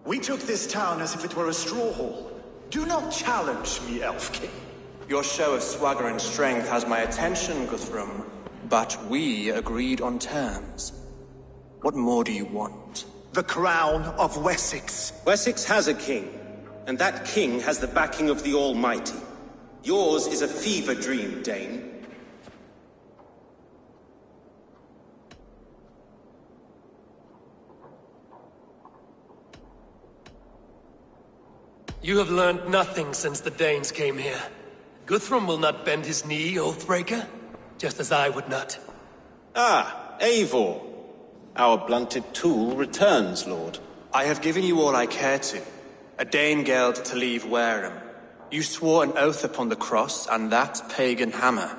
We took this town as if it were a straw hall. Do not challenge me, Elf King. Your show of swagger and strength has my attention, Guthrum. But we agreed on terms. What more do you want? The crown of Wessex. Wessex has a king, and that king has the backing of the Almighty. Yours is a fever dream, Dane. You have learned nothing since the Danes came here. Guthrum will not bend his knee, Oathbreaker, just as I would not. Ah, Eivor. Our blunted tool returns, Lord. I have given you all I care to. A Danegeld to leave Wareham. You swore an oath upon the cross, and that pagan hammer.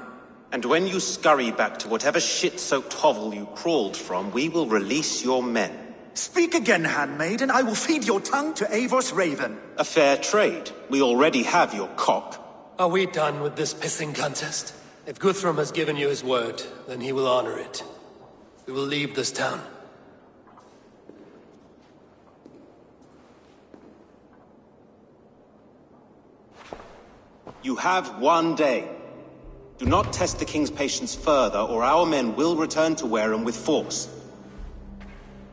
And when you scurry back to whatever shit-soaked hovel you crawled from, we will release your men. Speak again, handmaid, and I will feed your tongue to Eivor's raven. A fair trade. We already have your cock. Are we done with this pissing contest? If Guthrum has given you his word, then he will honor it. We will leave this town. You have 1 day. Do not test the king's patience further, or our men will return to Wareham with force.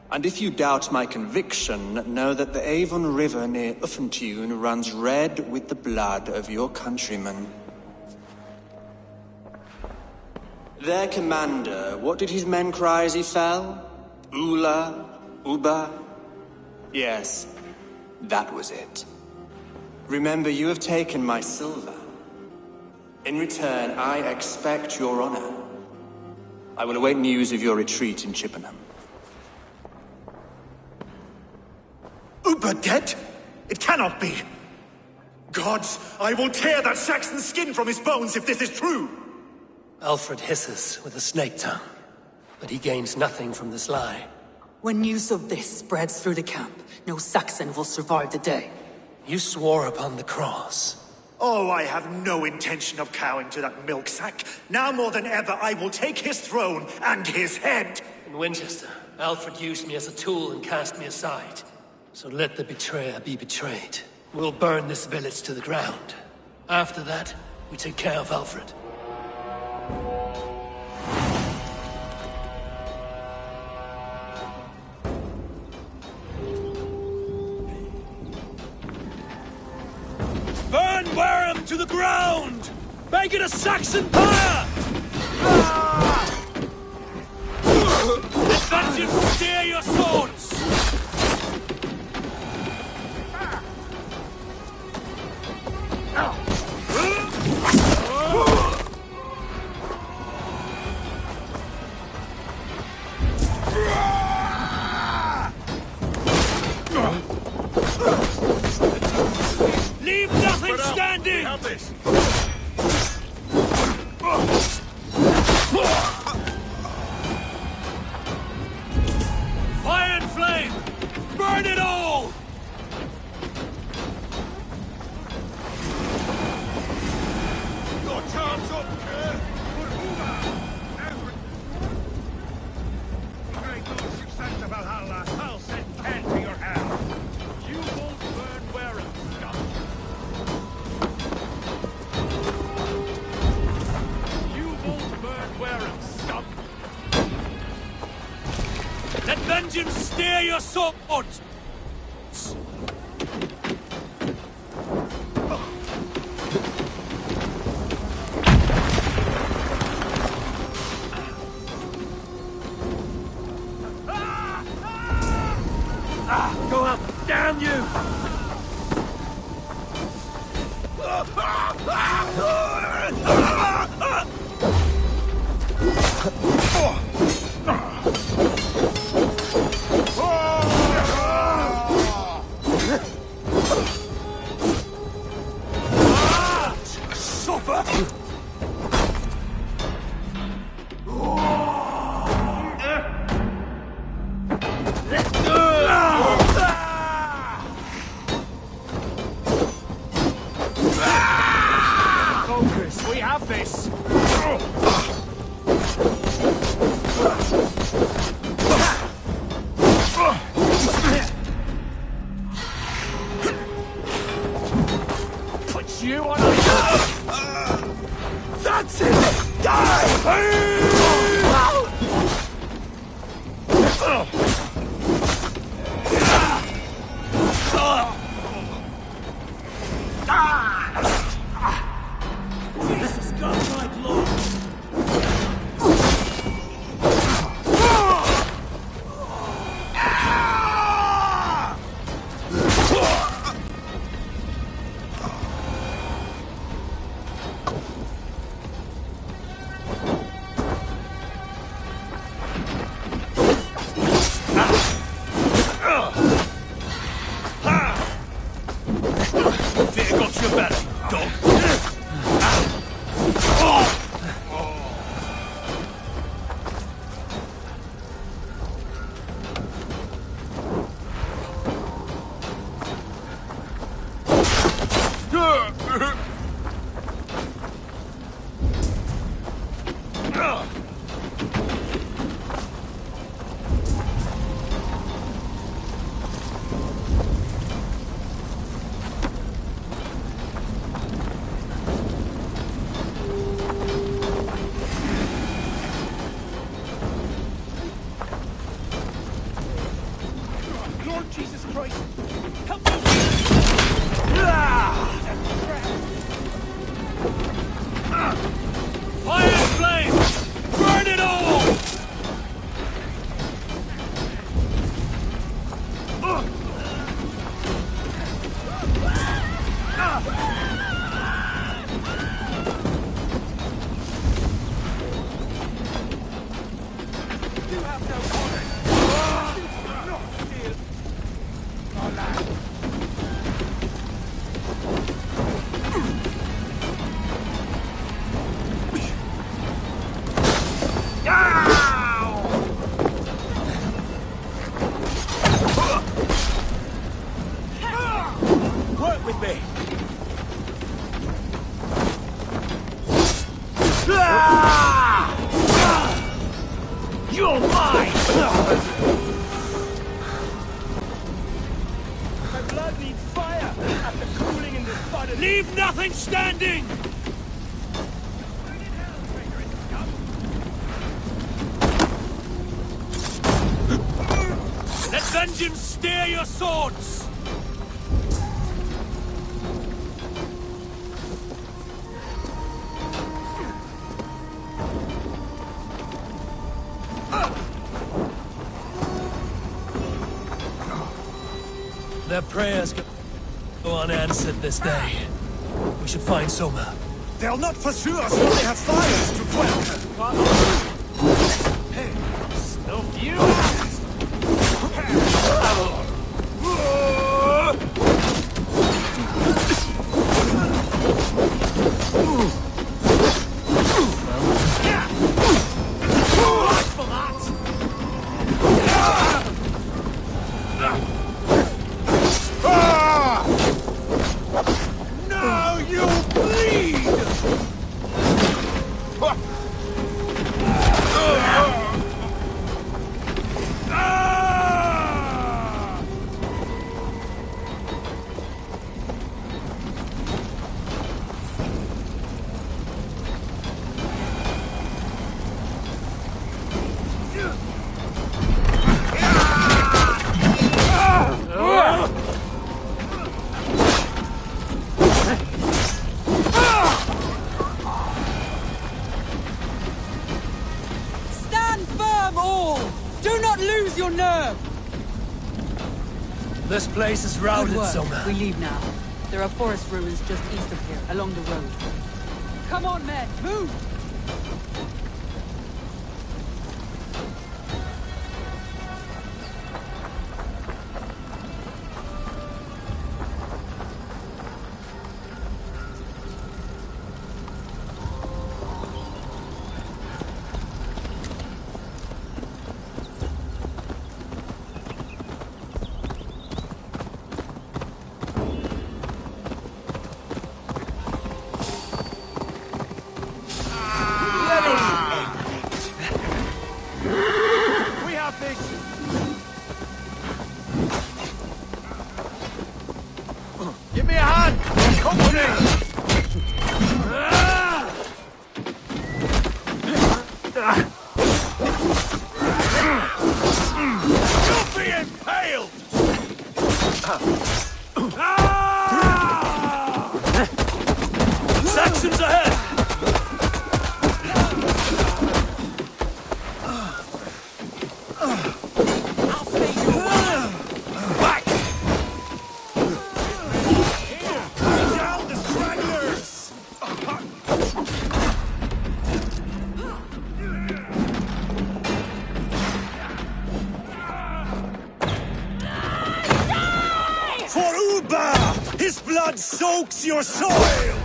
And if you doubt my conviction, know that the Avon River near Uffentune runs red with the blood of your countrymen. Their commander, what did his men cry as he fell? Ula? Uba? Yes, that was it. Remember, you have taken my silver. In return, I expect your honor. I will await news of your retreat in Chippenham. Uber dead? It cannot be. Gods, I will tear that Saxon's skin from his bones if this is true. Alfred hisses with a snake tongue, but he gains nothing from this lie. When news of this spreads through the camp, no Saxon will survive the day. You swore upon the cross. Oh, I have no intention of cowing to that milksack. Now more than ever, I will take his throne and his head. In Winchester, Alfred used me as a tool and cast me aside. So let the betrayer be betrayed. We'll burn this village to the ground. After that, we take care of Alfred. Burn Wareham to the ground! Make it a Saxon pyre! Let you steer your swords! Leave nothing standing! We have this. Fire and flame! Burn it all! Your time's up, Great Lord success to Valhalla, I'll send Ken to your hell. You won't burn Wareham, scum. You won't burn Wareham, scum. Let vengeance steer your swords! Go up! Damn you! Jesus, godlike Lord! Fear got your back, dog. Lord Jesus Christ, help me! Fire and flame! Burn it all! You have no honor! Not steal! Our land! Work with me! You're mine! My blood needs fire after cooling in this fire. Leave nothing standing! Let vengeance steer your swords! Their prayers go unanswered this day. We should find Soma. They'll not pursue us when they have fires to quell. Hey, snuff you! Now you bleed! Stand firm, all! Do not lose your nerve! This place is Good routed, work. Soma. We leave now. There are forest ruins just east of here, along the road. Come on, men, move! You'll be impaled! Saxons ahead! Back! Down the stragglers! For Uba! His blood soaks your soil!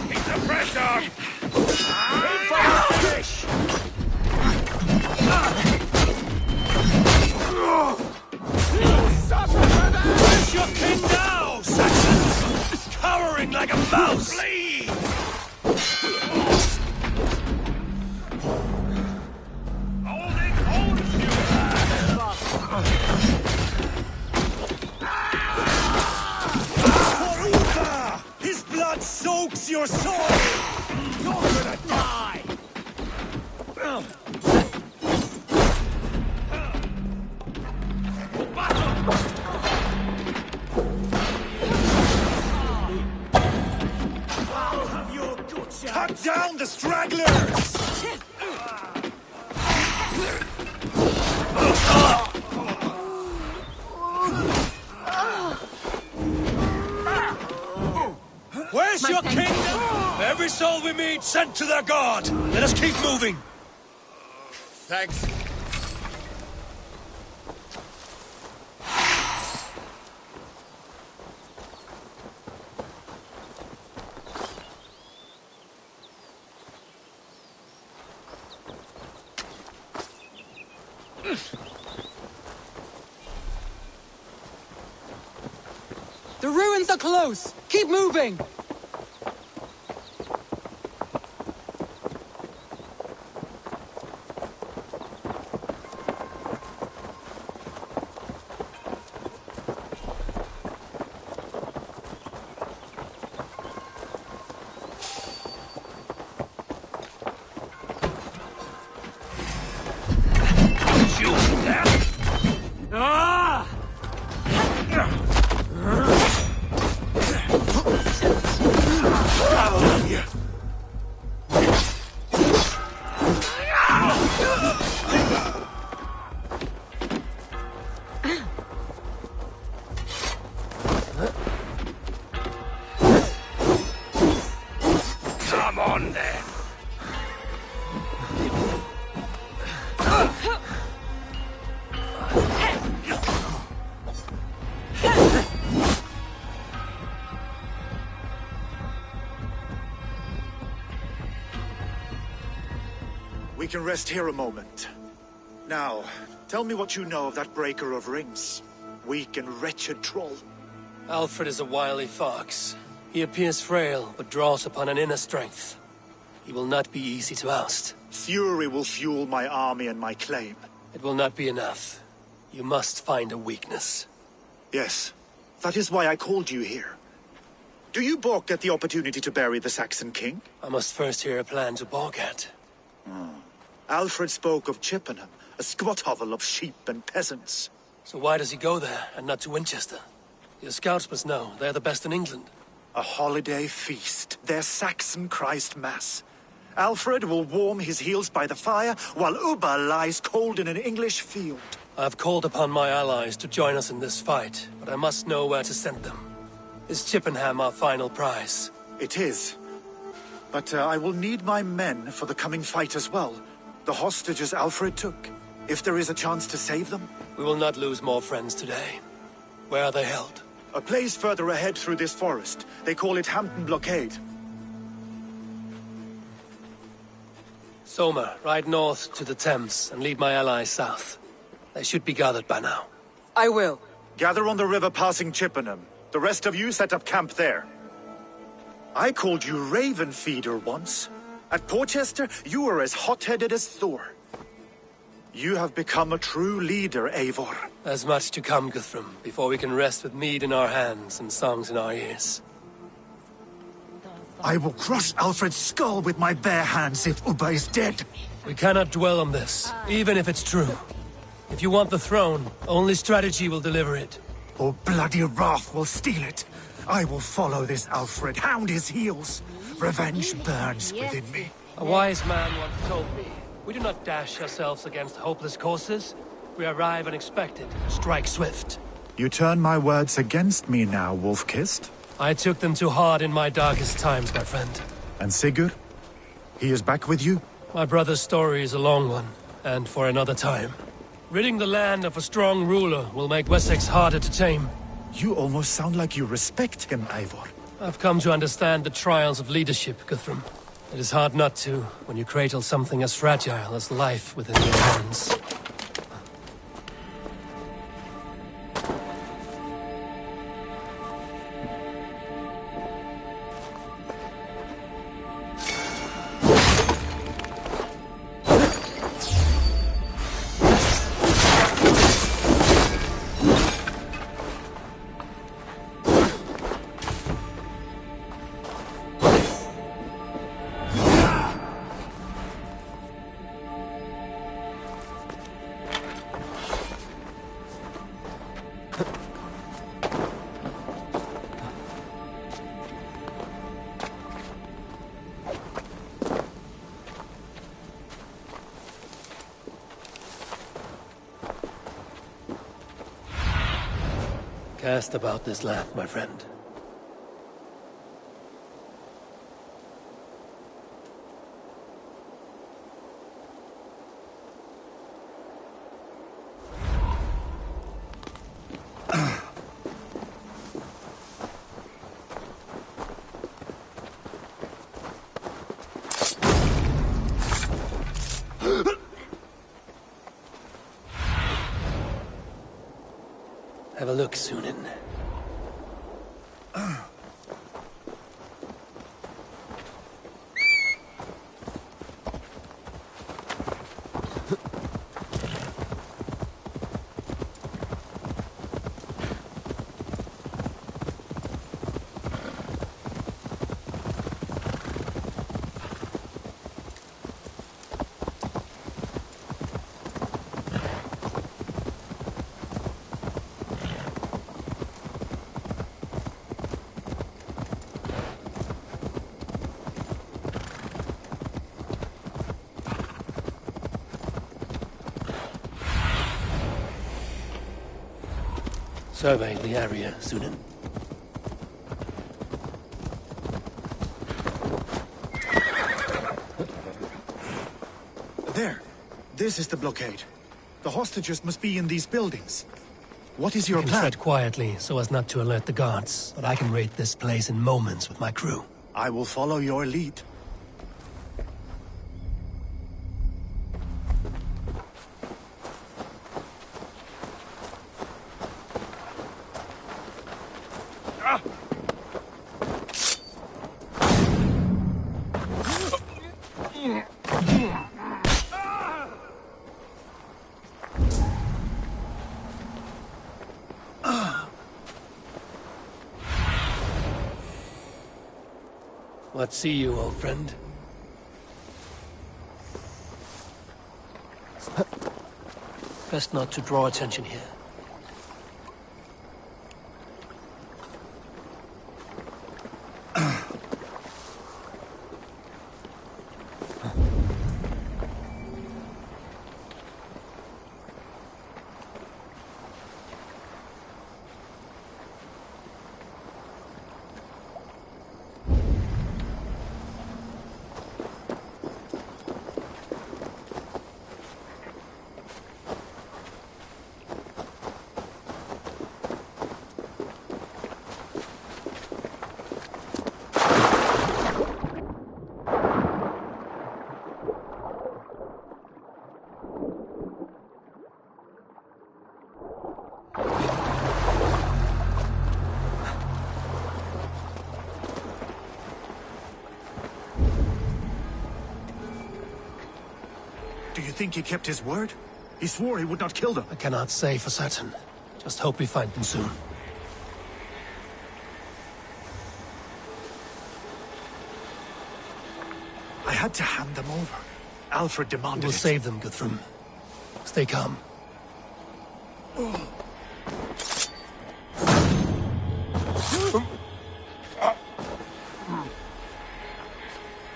Keep the pressure! Finish! Where's your king now, Saxons? Cowering like a mouse! Flee! Hold you! For Uba! His blood soaks your soil! You're gonna die! Cut down the stragglers! Where's your king? Every soul we meet sent to their god. Let us keep moving. Thanks. The ruins are close! Keep moving! Come on, then. We can rest here a moment. Now, tell me what you know of that breaker of rings. Weak and wretched troll. Alfred is a wily fox. He appears frail, but draws upon an inner strength. He will not be easy to oust. Fury will fuel my army and my claim. It will not be enough. You must find a weakness. Yes, that is why I called you here. Do you balk at the opportunity to bury the Saxon king? I must first hear a plan to balk at. Alfred spoke of Chippenham, a squat hovel of sheep and peasants. So why does he go there, and not to Winchester? Your scouts must know. They're the best in England. A holiday feast, their Saxon Christ Mass. Alfred will warm his heels by the fire, while Uba lies cold in an English field. I have called upon my allies to join us in this fight, but I must know where to send them. Is Chippenham our final prize? It is. But I will need my men for the coming fight as well. The hostages Alfred took. If there is a chance to save them. We will not lose more friends today. Where are they held? A place further ahead through this forest. They call it Hampton Blockade. Soma, ride north to the Thames and lead my allies south. They should be gathered by now. I will. Gather on the river passing Chippenham. The rest of you set up camp there. I called you Raven Feeder once. At Porchester, you were as hot-headed as Thor. You have become a true leader, Eivor. There's much to come, Guthrum, before we can rest with mead in our hands and songs in our ears. I will crush Alfred's skull with my bare hands if Ubba is dead. We cannot dwell on this, even if it's true. If you want the throne, only strategy will deliver it. Or bloody wrath will steal it. I will follow this Alfred, hound his heels. Revenge burns within me. A wise man once told me, we do not dash ourselves against hopeless courses. We arrive unexpected, strike swift. You turn my words against me now, Wolf-Kissed? I took them too hard in my darkest times, my friend. And Sigurd? He is back with you? My brother's story is a long one, and for another time. Ridding the land of a strong ruler will make Wessex harder to tame. You almost sound like you respect him, Eivor. I've come to understand the trials of leadership, Guthrum. It is hard not to, when you cradle something as fragile as life within your hands. Cast about this land, my friend. Have a look, Sunan. Survey the area, Sunan. There. This is the blockade. The hostages must be in these buildings. What is your You can plan? tread quietly so as not to alert the guards, but I can raid this place in moments with my crew. I will follow your lead. What see you, old friend? Best not to draw attention here. Do you think he kept his word? He swore he would not kill them. I cannot say for certain. Just hope we find them soon. I had to hand them over. Alfred demanded We'll it. save them, Guthrum. Stay calm.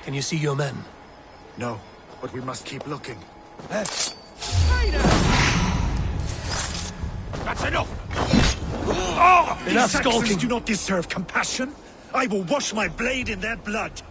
Can you see your men? No, but we must keep looking. That's enough! Enough These Saxons skulking! do not deserve compassion. I will wash my blade in their blood.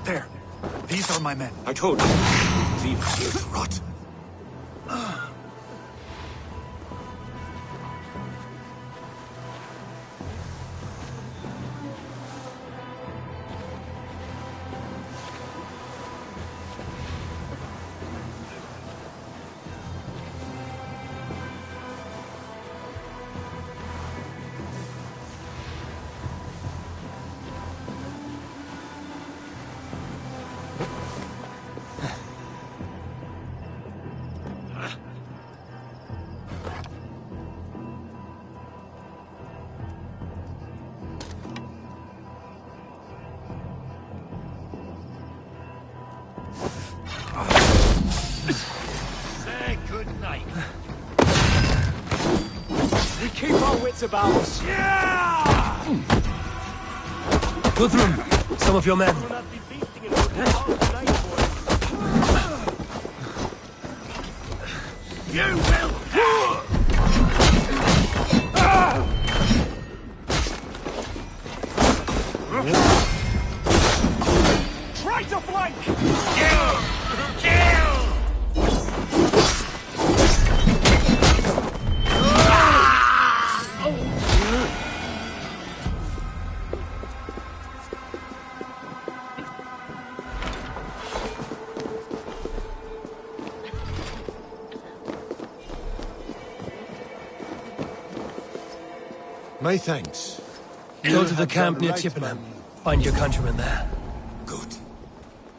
There. These are my men. I told you. Leave us here to rot. Say good night. Keep our wits about us. Guthrum, some of your men. We'll not be feasting in our house tonight, boys. You will pay! Try to flank! Kill! Kill! My thanks. Go to the camp near Chippenham. Find your countrymen there. Good.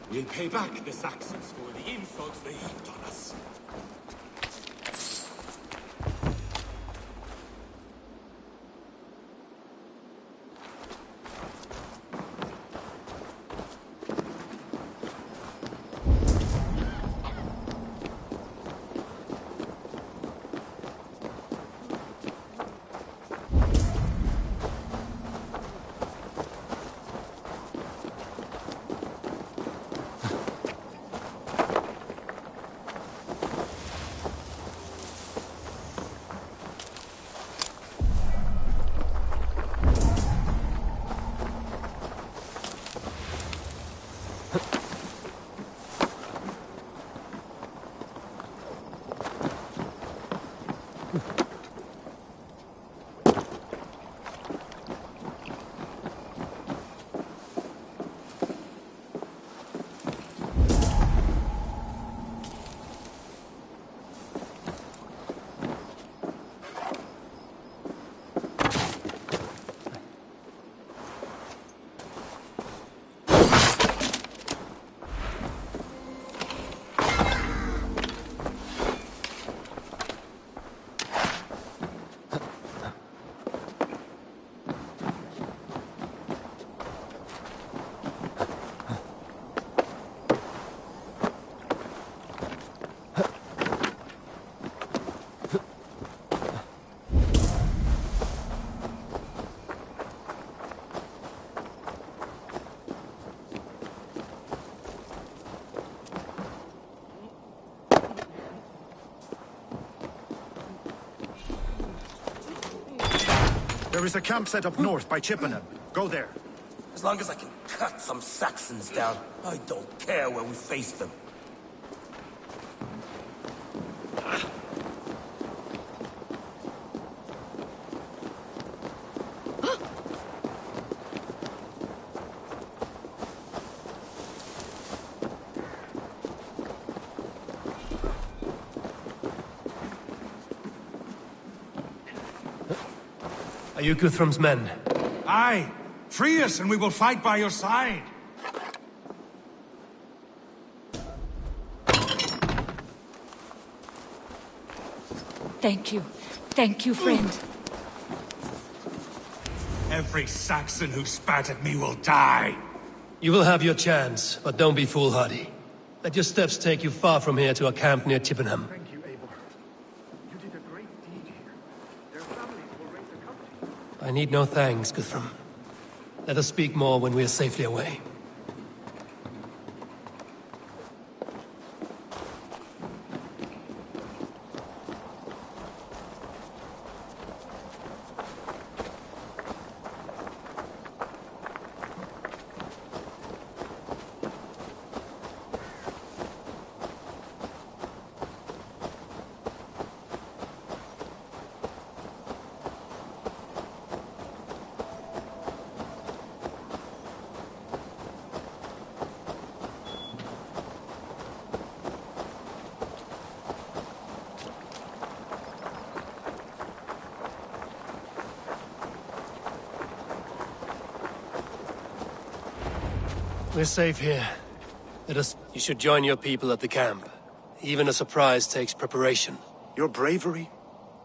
We'll pay back the Saxons for the insults they heaped on us. There is a camp set up north by Chippenham. Go there. As long as I can cut some Saxons down, I don't care where we face them. Are you Guthrum's men? Aye. Free us and we will fight by your side. Thank you. Thank you, friend. Every Saxon who spat at me will die. You will have your chance, but don't be foolhardy. Let your steps take you far from here to a camp near Chippenham. Thank you, Abel. You did a great deed here. Their families will raise a company. I need no thanks, Guthrum. Let us speak more when we are safely away. We're safe here. You should join your people at the camp. Even a surprise takes preparation. Your bravery,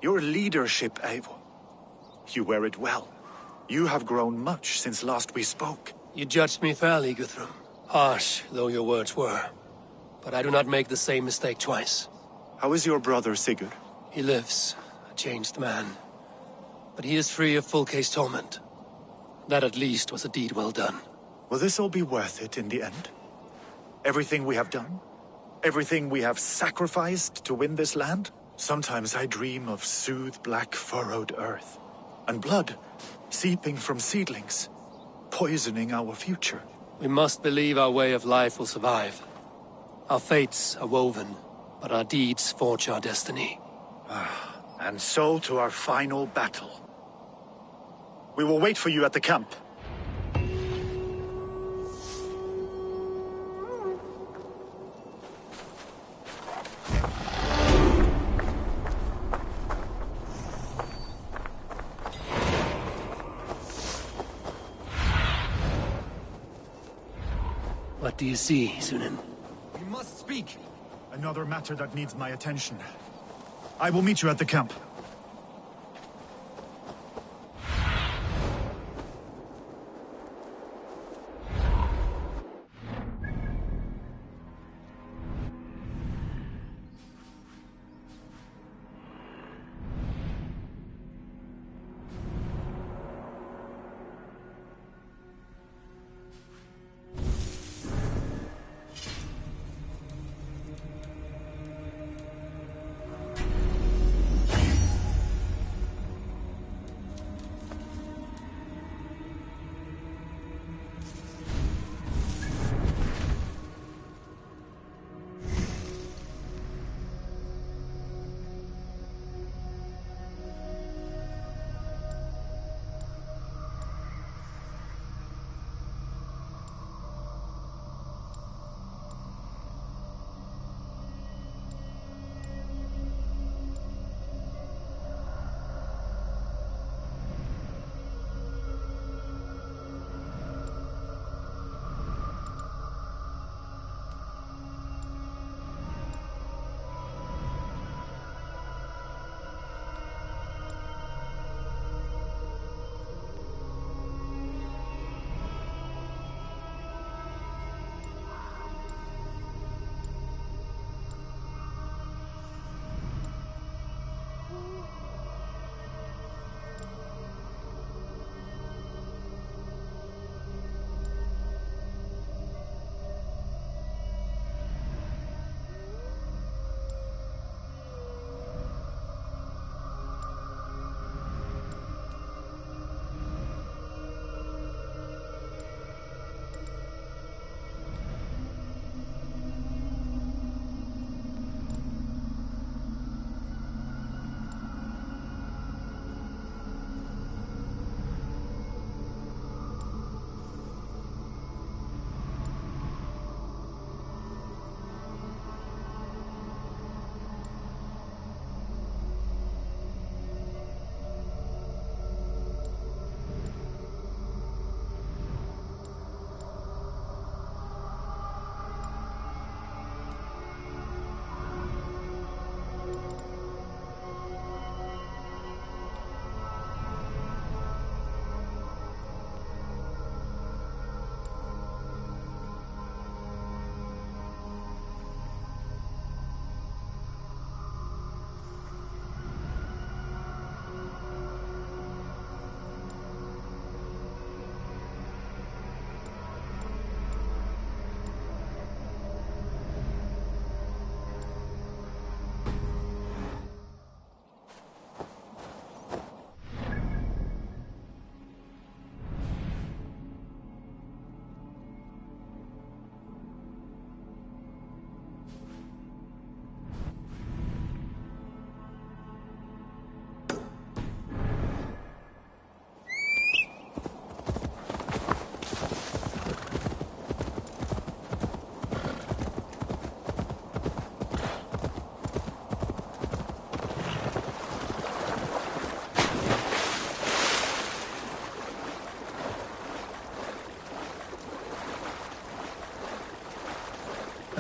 your leadership, Eivor. You wear it well. You have grown much since last we spoke. You judged me fairly, Guthrum. Harsh though your words were. But I do not make the same mistake twice. How is your brother, Sigurd? He lives, a changed man. But he is free of full case torment. That at least was a deed well done. Will this all be worth it in the end? Everything we have done? Everything we have sacrificed to win this land? Sometimes I dream of soothed black furrowed earth. And blood seeping from seedlings, poisoning our future. We must believe our way of life will survive. Our fates are woven, but our deeds forge our destiny. And so to our final battle. We will wait for you at the camp. What do you see, Sunan? We must speak. Another matter that needs my attention. I will meet you at the camp.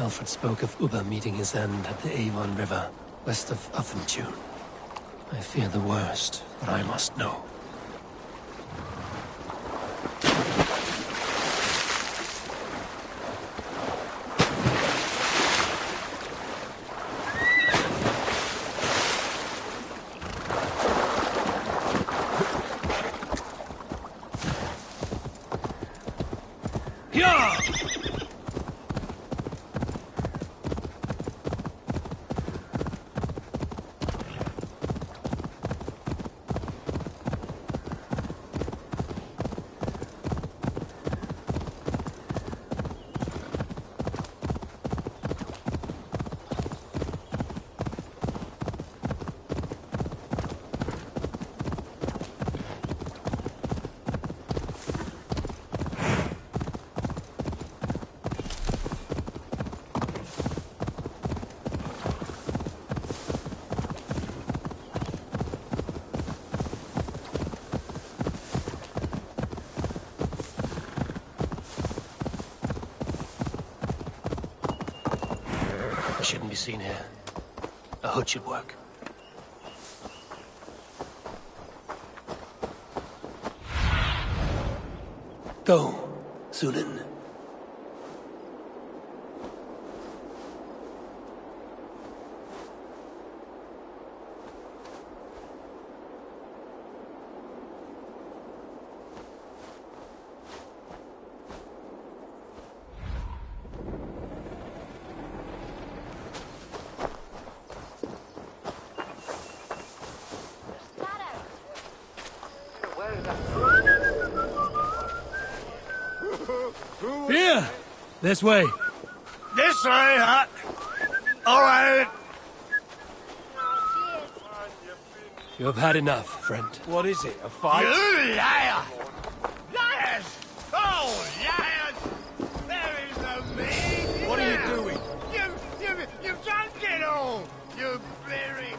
Alfred spoke of Uba meeting his end at the Avon River, west of Uffentune. I fear the worst, but I must know. Shouldn't be seen here. A hood should work. Go, Sunan. Here! This way. This way, huh? All right. You have had enough, friend. What is it, a fight? You liar! Liars! Oh, liars! There is no me! What are you doing? You've drunk it all! You bleary...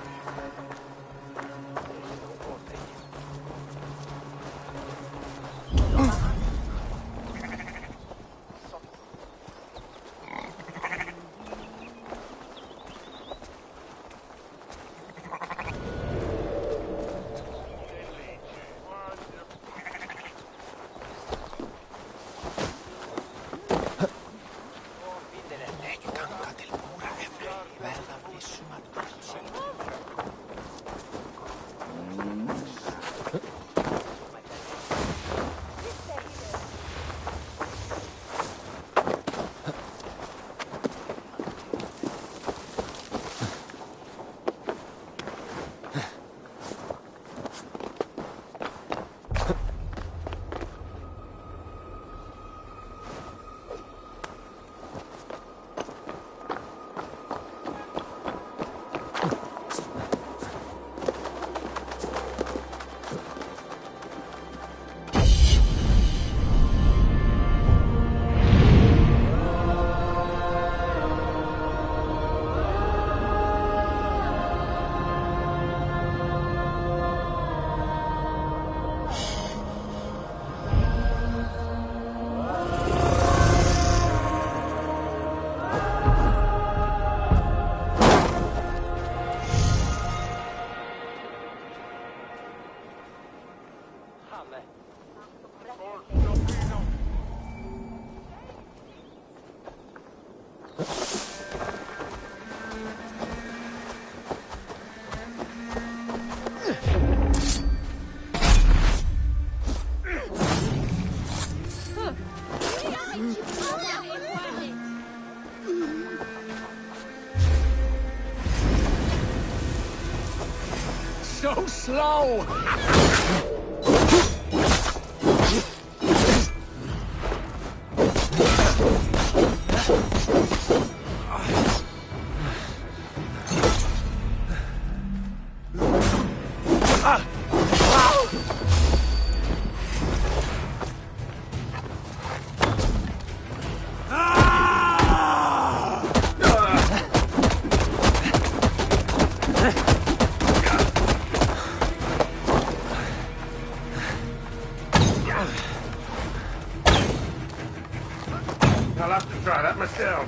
So slow! I'll have to try that myself.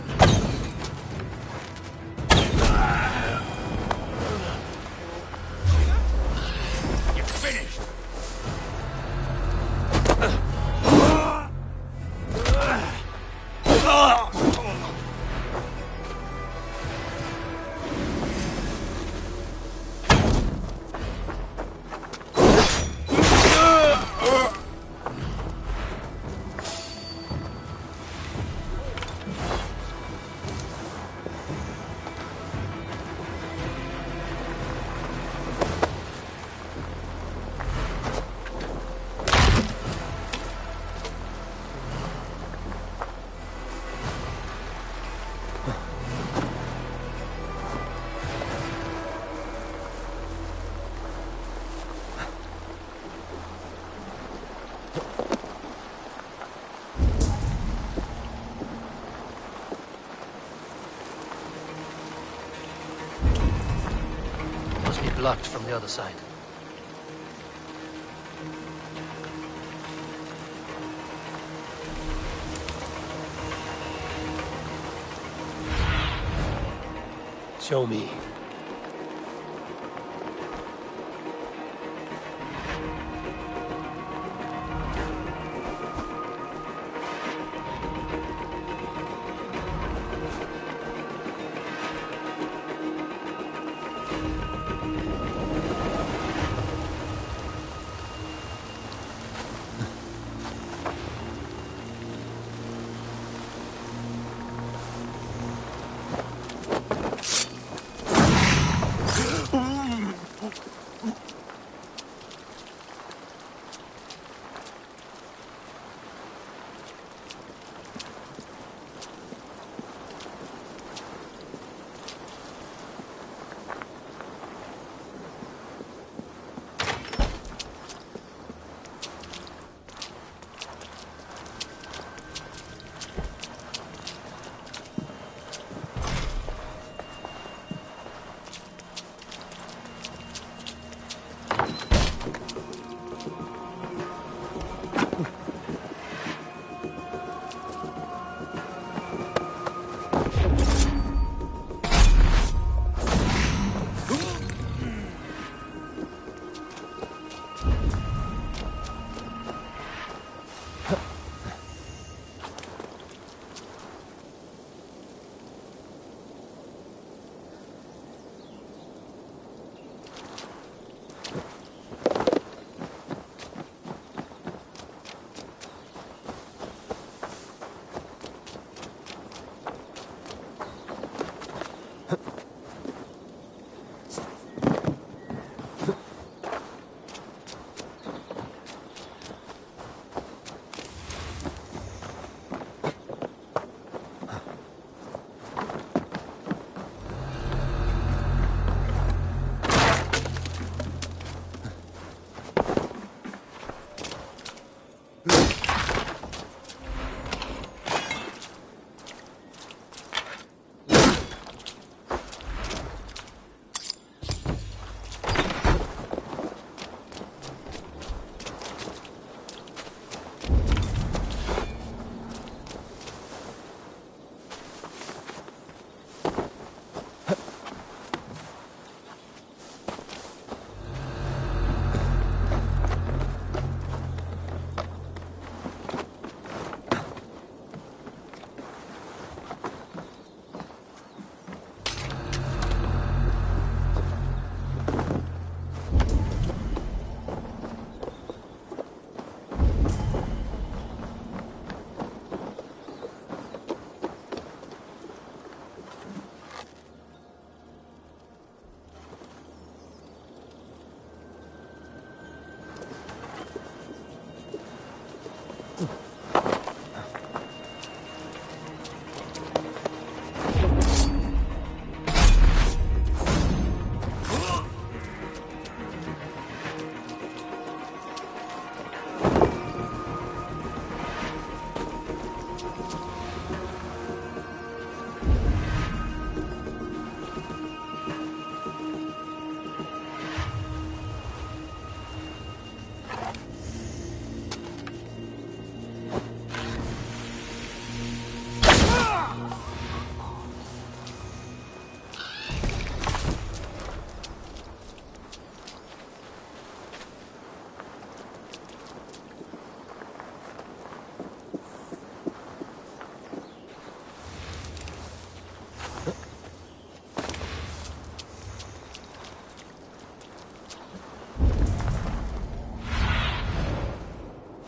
Must be blocked from the other side. Show me.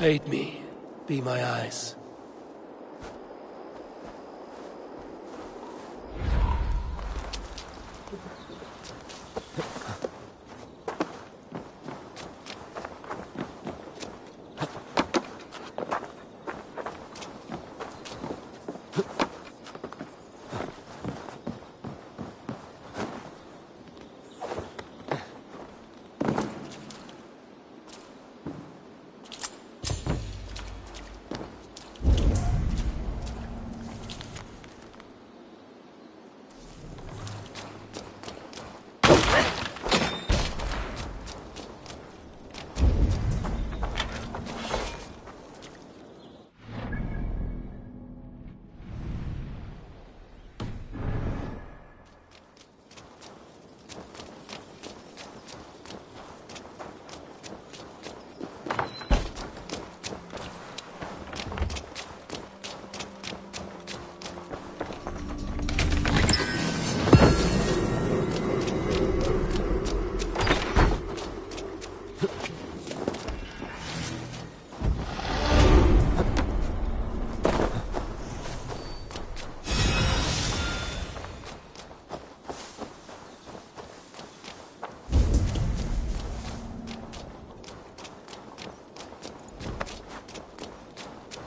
Aid me. Be my eyes.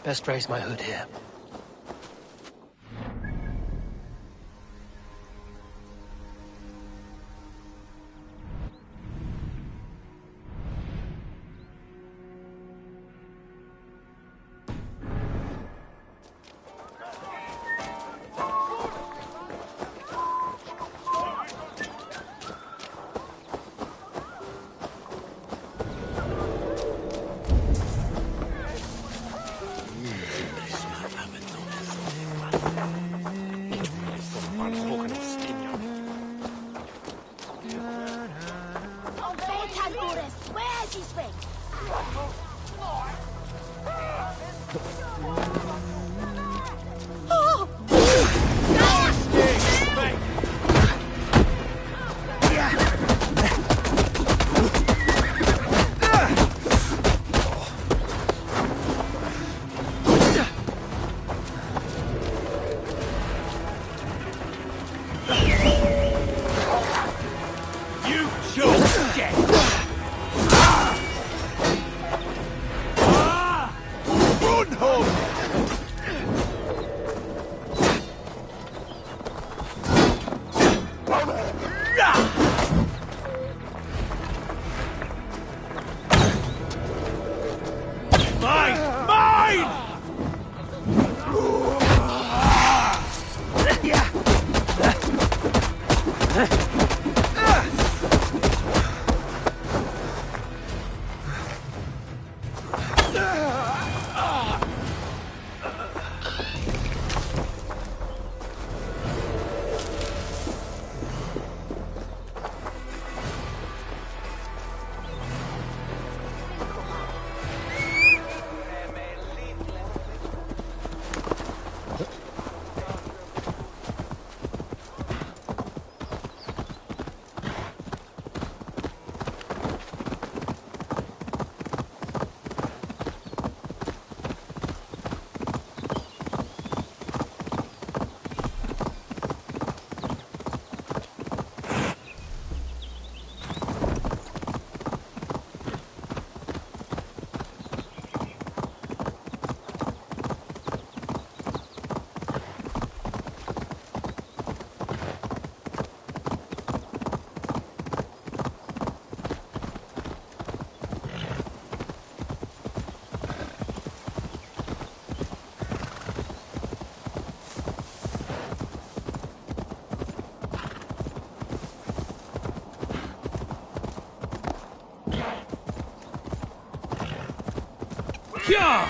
Best raise my hood here. Where's his ring? Yeah!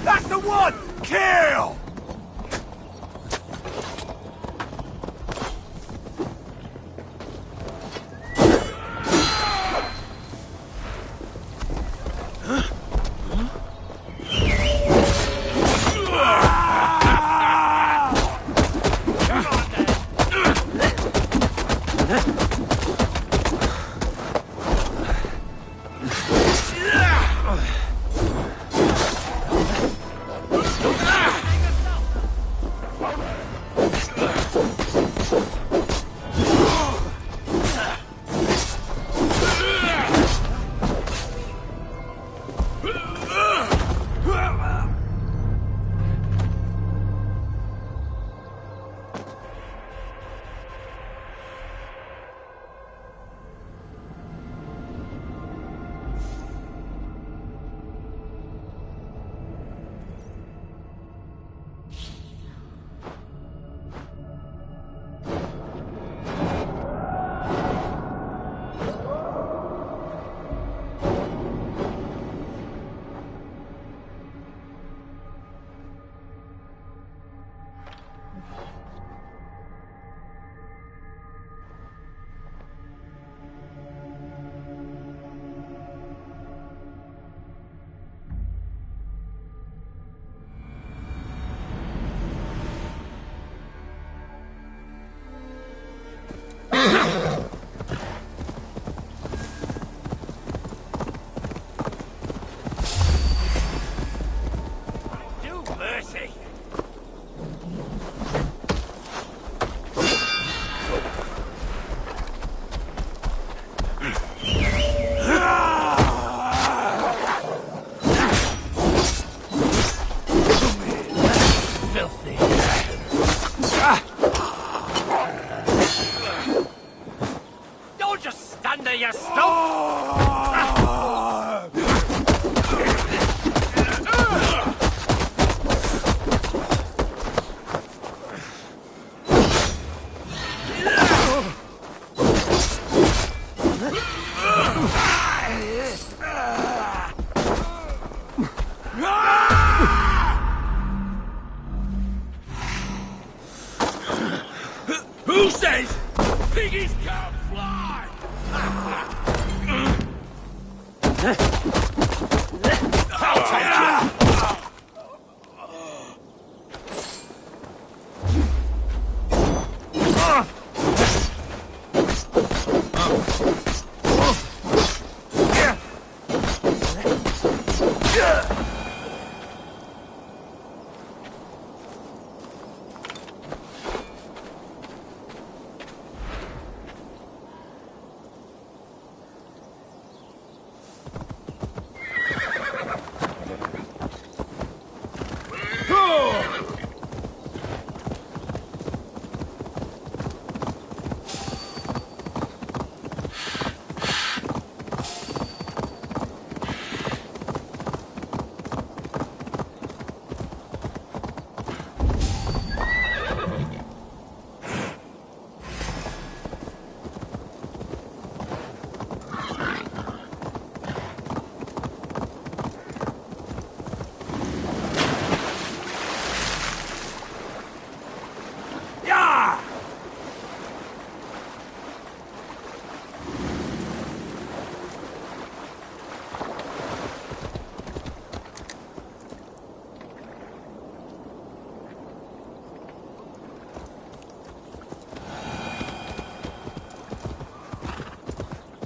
That's the one! Kill! Do mercy! Filthy. Don't just stand there, you stump! Who says piggies can't fly? I'll take you!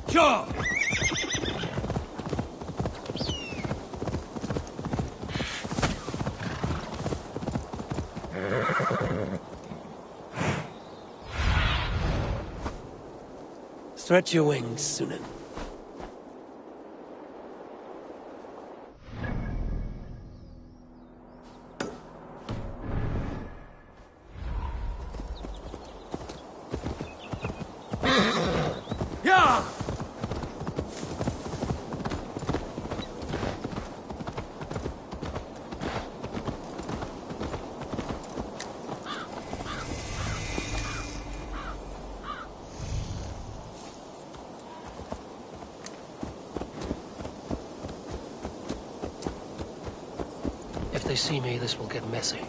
Sure. Stretch your wings, Sunan. Yeah. If they see me, this will get messy.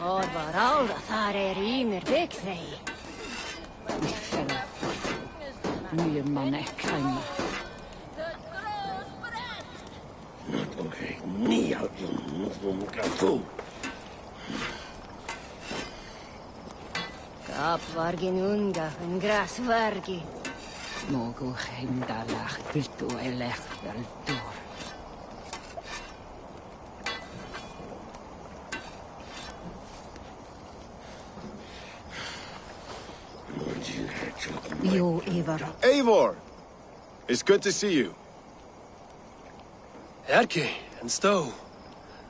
Orvar alda thar imer bekvei. Ifela. Nyman ekkaima. Kapvargin unga en grasvargi. Mogu heimdalach viltu elech veldur. Jo, Ivar. Eivor! It's good to see you. Erki and Stowe.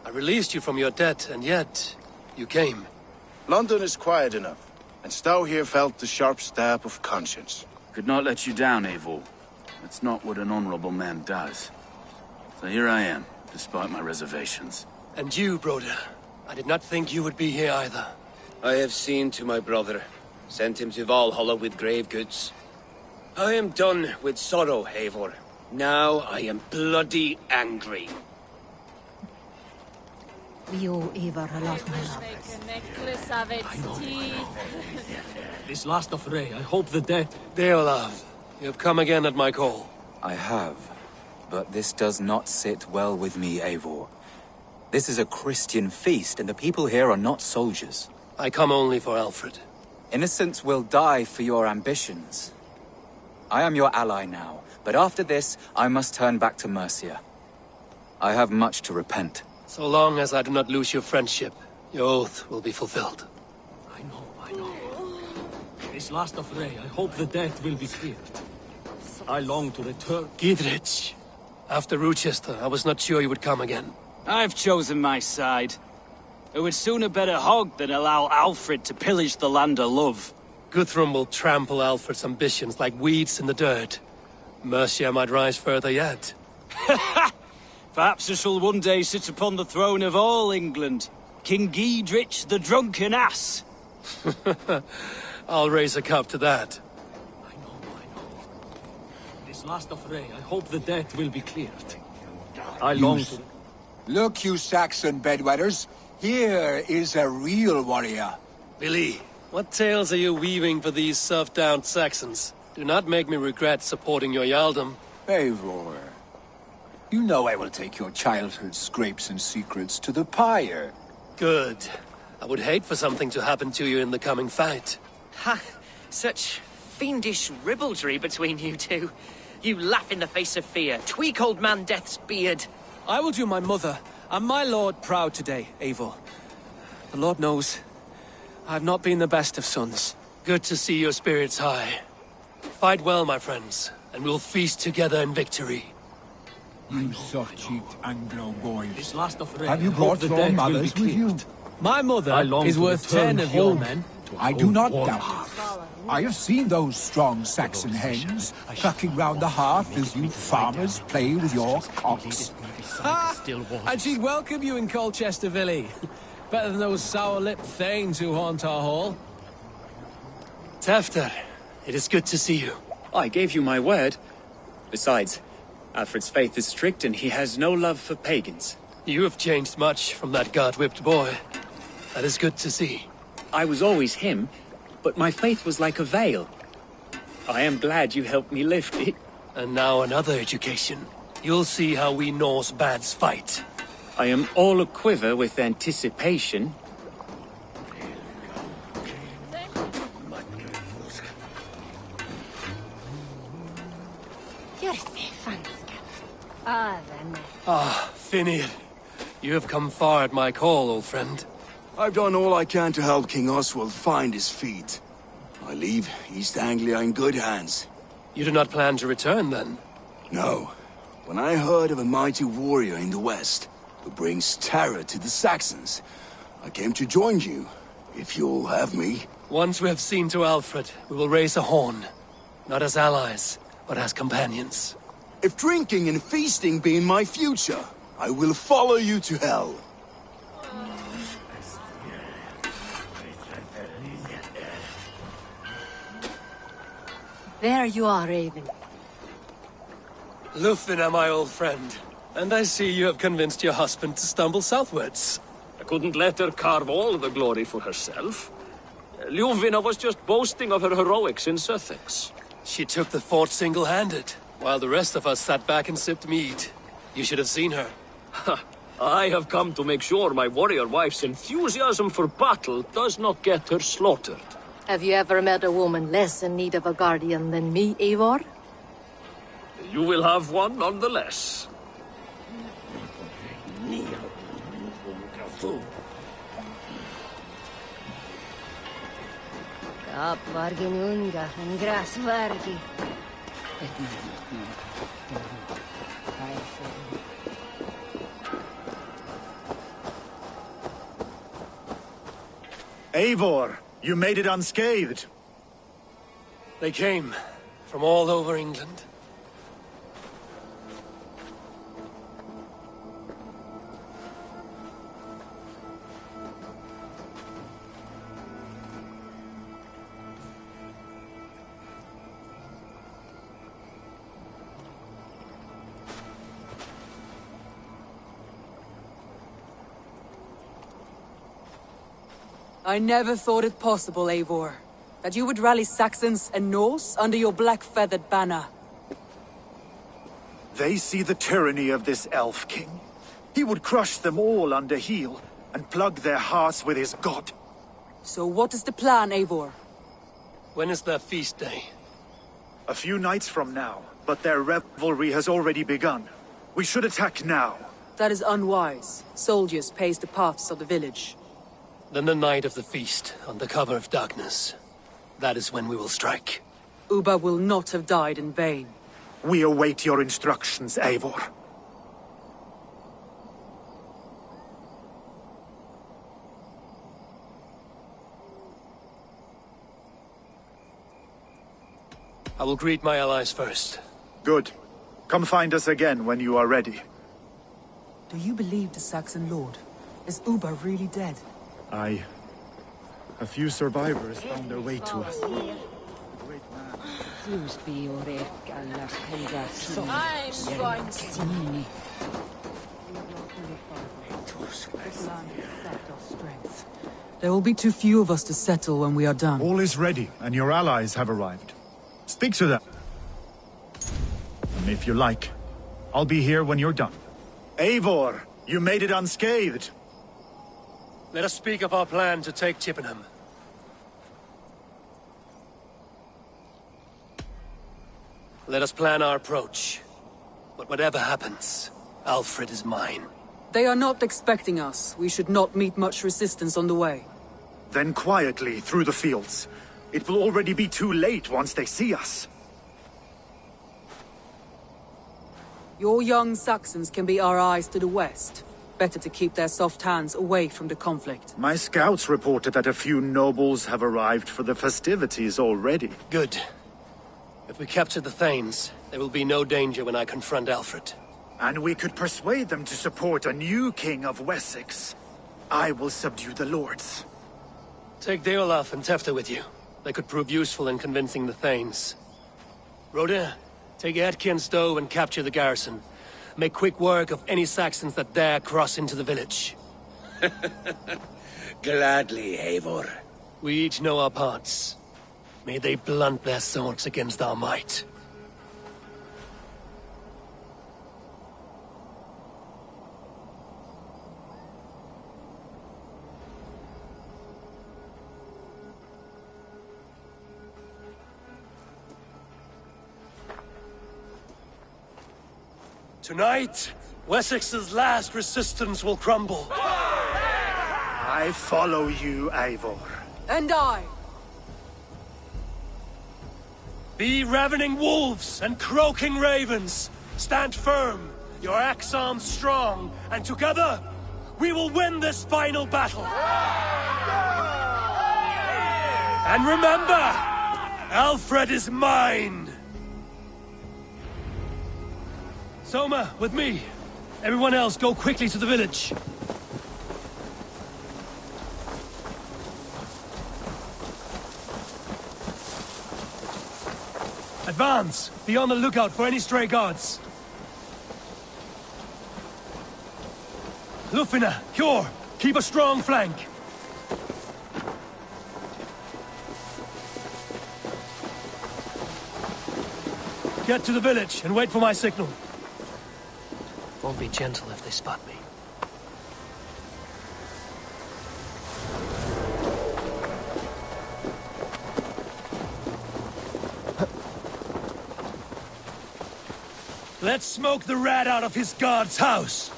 I released you from your debt, and yet you came. London is quiet enough, and Stow here felt the sharp stab of conscience. Could not let you down, Eivor. That's not what an honorable man does. So here I am, despite my reservations. And you, Broder. I did not think you would be here either. I have seen to my brother. Sent him to Valhalla with grave goods. I am done with sorrow, Eivor. Now I am bloody angry. Jo, Ivar har lagt mig This last of Rey, I hope the dead... Deolav, you have come again at my call. I have. But this does not sit well with me, Eivor. This is a Christian feast, and the people here are not soldiers. I come only for Alfred. Innocents will die for your ambitions. I am your ally now, but after this, I must turn back to Mercia. I have much to repent. So long as I do not lose your friendship, your oath will be fulfilled. I know. This last of Rey, I hope the death will be cleared. I long to return. Gidrich, after Rochester, I was not sure you would come again. I've chosen my side. I would sooner bet a hog than allow Alfred to pillage the land of love. Guthrum will trample Alfred's ambitions like weeds in the dirt. Mercia might rise further yet. Perhaps I shall one day sit upon the throne of all England. King Giedrich the drunken ass. I'll raise a cup to that. I know. This last of Rey, I hope the death will be cleared. I long to... Look, you Saxon bedwetters. Here is a real warrior. Billy, what tales are you weaving for these soft-down Saxons? Do not make me regret supporting your Yaldom. Eivor, you know I will take your childhood scrapes and secrets to the pyre. Good. I would hate for something to happen to you in the coming fight. Ha! Such fiendish ribaldry between you two. You laugh in the face of fear, tweak old man Death's beard. I will do my mother and my lord proud today, Eivor. The Lord knows, I have not been the best of sons. Good to see your spirits high. Fight well, my friends, and we'll feast together in victory. You soft-cheeked Anglo-boys. This last of Rey, have you I brought hope the your death will mothers be with you? cleared. My mother is worth 10 of your men. I do not doubt it. I have seen those strong Saxon hens clucking round the hearth as you farmers play with your cocks. And she'd welcome you in Colchester, Villy. Better than those sour-lipped thanes who haunt our hall. Tefter, it is good to see you. I gave you my word. Besides, Alfred's faith is strict and he has no love for pagans. You have changed much from that god-whipped boy. That is good to see. I was always him, but my faith was like a veil. I am glad you helped me lift it. And now another education. You'll see how we Norse bads fight. I am all a-quiver with anticipation. Finian. You have come far at my call, old friend. I've done all I can to help King Oswald find his feet. I leave East Anglia in good hands. You do not plan to return, then? No. When I heard of a mighty warrior in the west, who brings terror to the Saxons, I came to join you, if you'll have me. Once we have seen to Alfred, we will raise a horn. Not as allies, but as companions. If drinking and feasting be in my future, I will follow you to hell. There you are, Raven. Lufina, my old friend. And I see you have convinced your husband to stumble southwards. I couldn't let her carve all the glory for herself. Ljuvina was just boasting of her heroics in Sussex. She took the fort single-handed, while the rest of us sat back and sipped mead. You should have seen her. I have come to make sure my warrior wife's enthusiasm for battle does not get her slaughtered. Have you ever met a woman less in need of a guardian than me, Eivor? You will have one nonetheless. Kap vargin unga en gras vargi. Eivor, you made it unscathed. They came from all over England. I never thought it possible, Eivor, that you would rally Saxons and Norse under your black-feathered banner. They see the tyranny of this elf king. He would crush them all under heel and plug their hearts with his god. So what is the plan, Eivor? When is their feast day? A few nights from now, but their revelry has already begun. We should attack now. That is unwise. Soldiers pace the paths of the village. Then the night of the feast, under cover of darkness. That is when we will strike. Ubba will not have died in vain. We await your instructions, Eivor. I will greet my allies first. Good. Come find us again when you are ready. Do you believe the Saxon lord? Is Ubba really dead? A few survivors found their way to us. There will be too few of us to settle when we are done. All is ready, and your allies have arrived. Speak to them. And if you like, I'll be here when you're done. Eivor, you made it unscathed. Let us speak of our plan to take Chippenham. Let us plan our approach. But whatever happens, Alfred is mine. They are not expecting us. We should not meet much resistance on the way. Then quietly through the fields. It will already be too late once they see us. Your young Saxons can be our eyes to the west. Better to keep their soft hands away from the conflict. My scouts reported that a few nobles have arrived for the festivities already. Good. If we capture the Thanes, there will be no danger when I confront Alfred. And we could persuade them to support a new king of Wessex. I will subdue the lords. Take Deolaf and Tefta with you. They could prove useful in convincing the Thanes. Rhoda, take Edki and Stowe and capture the garrison. Make quick work of any Saxons that dare cross into the village. Gladly, Eivor. We each know our parts. May they blunt their swords against our might. Tonight, Wessex's last resistance will crumble. I follow you, Eivor. And I. Be ravening wolves and croaking ravens. Stand firm, your axe arms strong, and together, we will win this final battle. And remember, Alfred is mine. Soma, with me. Everyone else, go quickly to the village. Advance! Be on the lookout for any stray guards. Lufina, Hjor, keep a strong flank. Get to the village and wait for my signal. Won't be gentle if they spot me. Let's smoke the rat out of his god's house!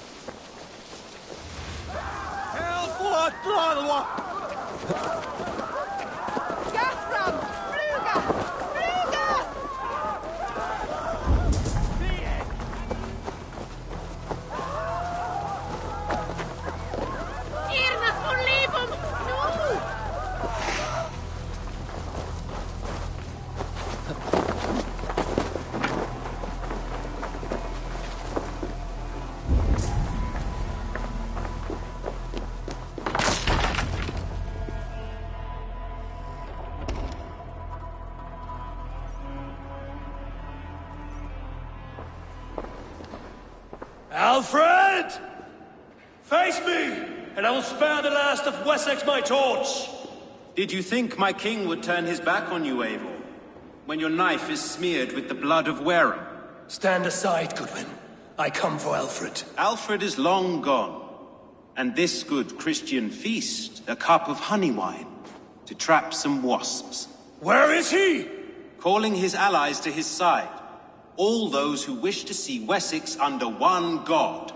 Alfred! Face me, and I will spare the last of Wessex my torch! Did you think my king would turn his back on you, Eivor? When your knife is smeared with the blood of Wareham? Stand aside, Goodwin. I come for Alfred. Alfred is long gone. And this good Christian feast, a cup of honey wine, to trap some wasps. Where is he? Calling his allies to his side. All those who wish to see Wessex under one god.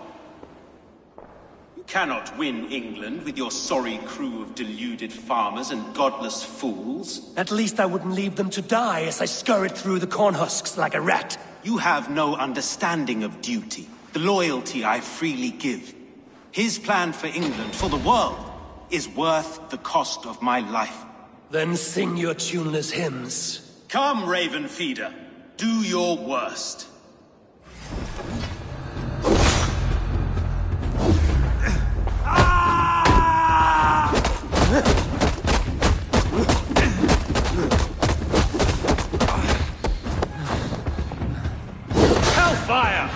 You cannot win England with your sorry crew of deluded farmers and godless fools. At least I wouldn't leave them to die as I scurried through the corn husks like a rat. You have no understanding of duty, the loyalty I freely give. His plan for England, for the world, is worth the cost of my life. Then sing your tuneless hymns. Come, Raven Feeder. Do your worst. Hellfire!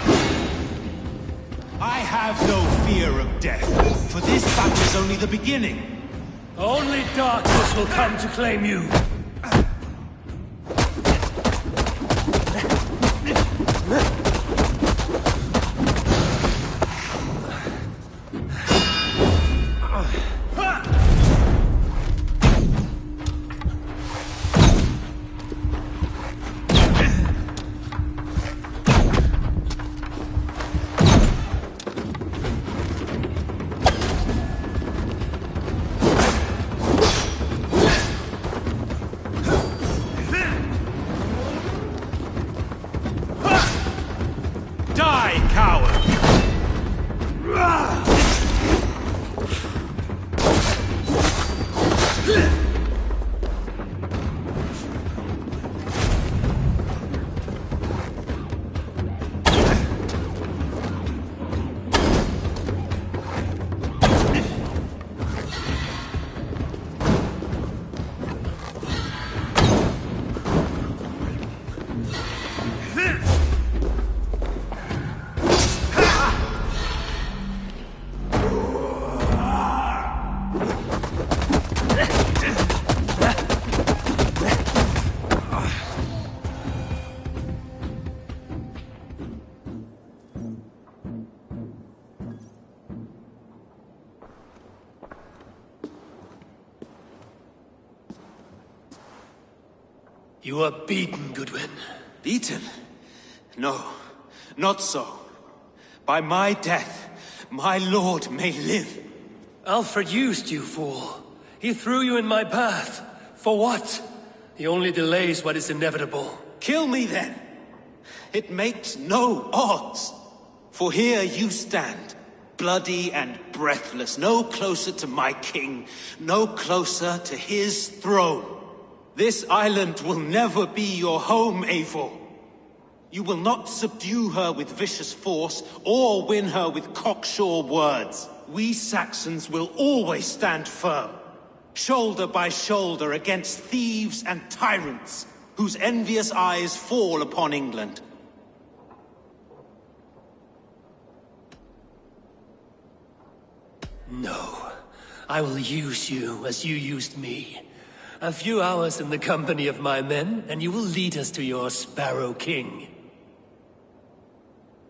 I have no fear of death, for this battle is only the beginning. Only darkness will come to claim you. You are beaten, Goodwin. Beaten? No, not so. By my death, my lord may live. Alfred used you, fool. He threw you in my path. For what? He only delays what is inevitable. Kill me then. It makes no odds. For here you stand, bloody and breathless, no closer to my king, no closer to his throne. This island will never be your home, Eivor. You will not subdue her with vicious force, or win her with cocksure words. We Saxons will always stand firm, shoulder by shoulder against thieves and tyrants, whose envious eyes fall upon England. No. I will use you as you used me. A few hours in the company of my men, and you will lead us to your Sparrow King.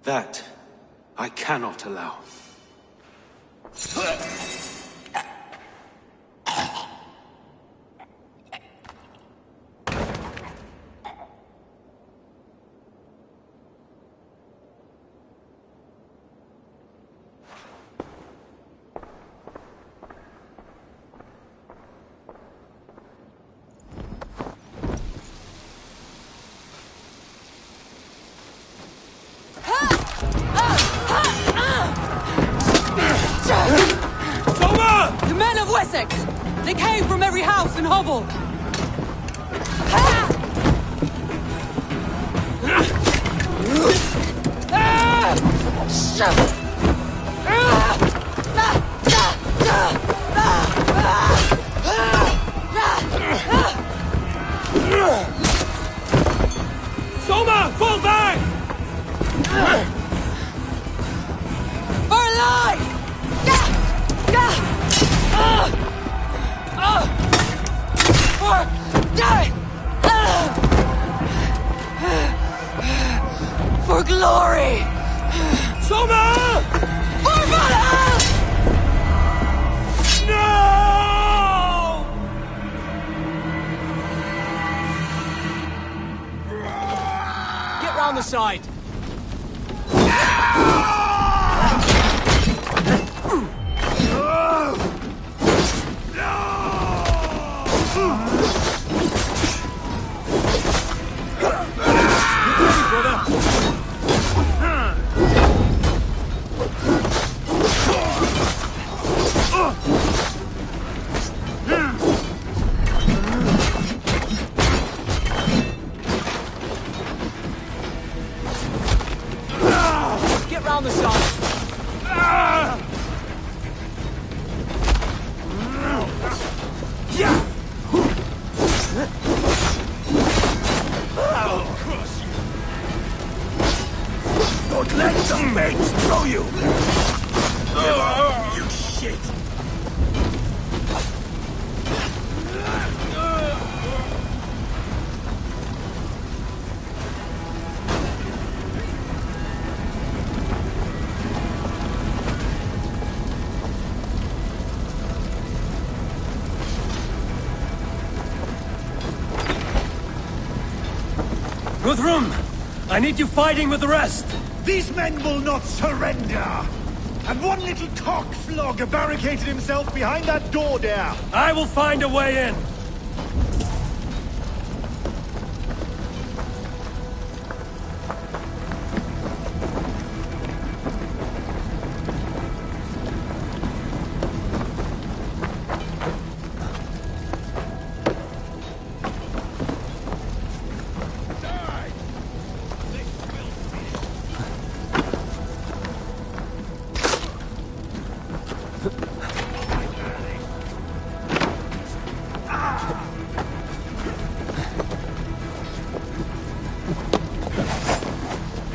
That I cannot allow. The men of Wessex! They came from every house and hovel! Soma, fall back! For life! For glory! Soma! For Valhalla! No! Get round the side! Get round the side! Don't let the mates throw you! You shit! Guthrum! I need you fighting with the rest! These men will not surrender! And one little cockflogger barricaded himself behind that door there! I will find a way in!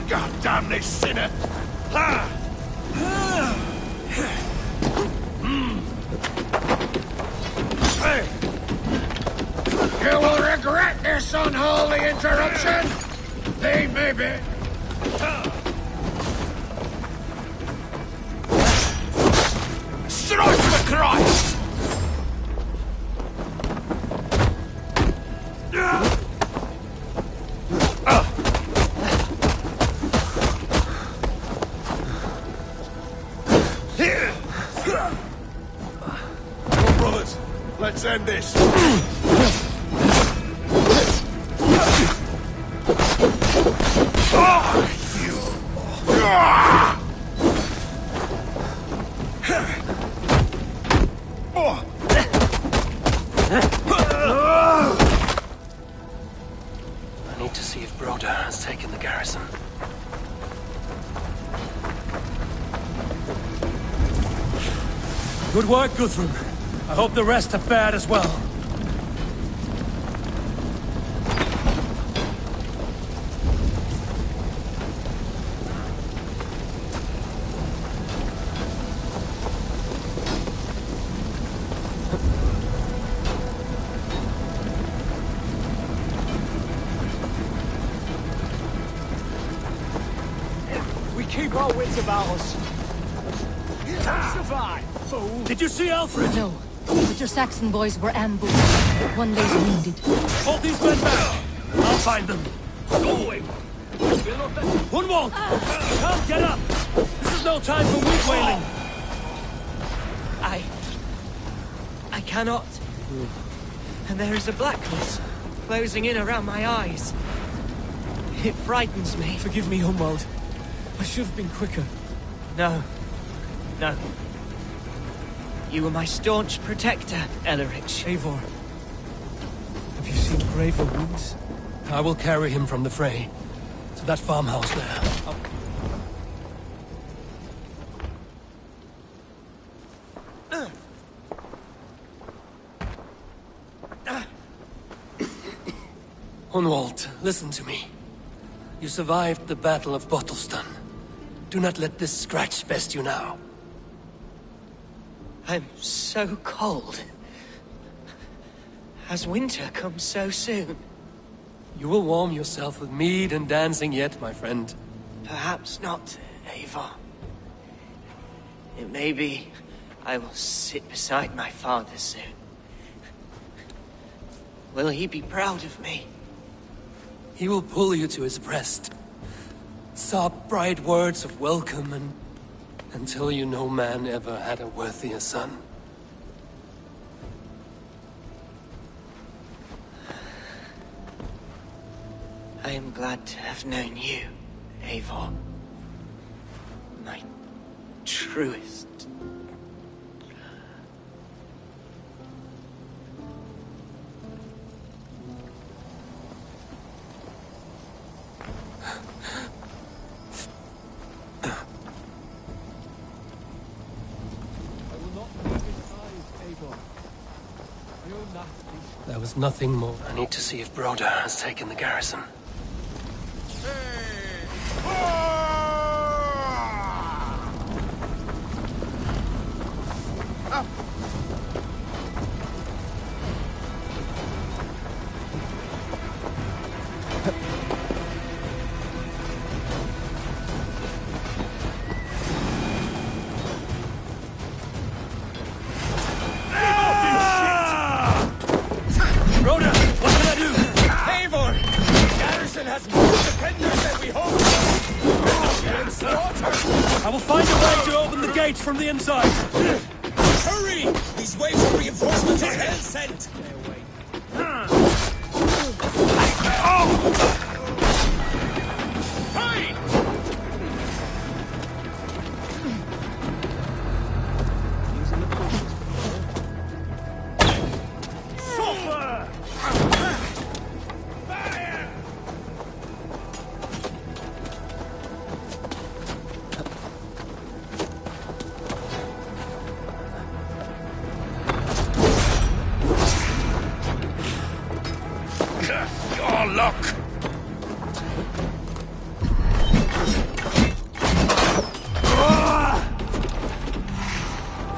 God damn this sinner! Ha! Hey! You will regret this unholy interruption! They may be. Strike the Christ! Come, brothers, let's end this. I need to see if Broda has taken the garrison. Good work, Guthrum. I hope the rest have fared as well. got wits about us. Survive, fool! Did you see Alfred? No, but your Saxon boys were ambushed. One lays wounded. Hold these men back! I'll find them. Go away! Hunwald! Come, get up! This is no time for weak wailing! I cannot. And there is a blackness closing in around my eyes. It frightens me. Forgive me, Hunwald. I should have been quicker. No. No. You were my staunch protector, Ellerich. Eivor, have you seen graver wounds? I will carry him from the fray to that farmhouse there. Hunwald, listen to me. You survived the Battle of Bottleston. Do not let this scratch best you now. I'm so cold. Has winter come so soon? You will warm yourself with mead and dancing yet, my friend. Perhaps not, Eivor. It may be I will sit beside my father soon. Will he be proud of me? He will pull you to his breast. Sob bright words of welcome and tell you no man ever had a worthier son. I am glad to have known you, Eivor. My truest. There was nothing more. I need to see if Broder has taken the garrison. I will find a way to open the gates from the inside. Hurry! These waves of reinforcements are hell sent! Your luck!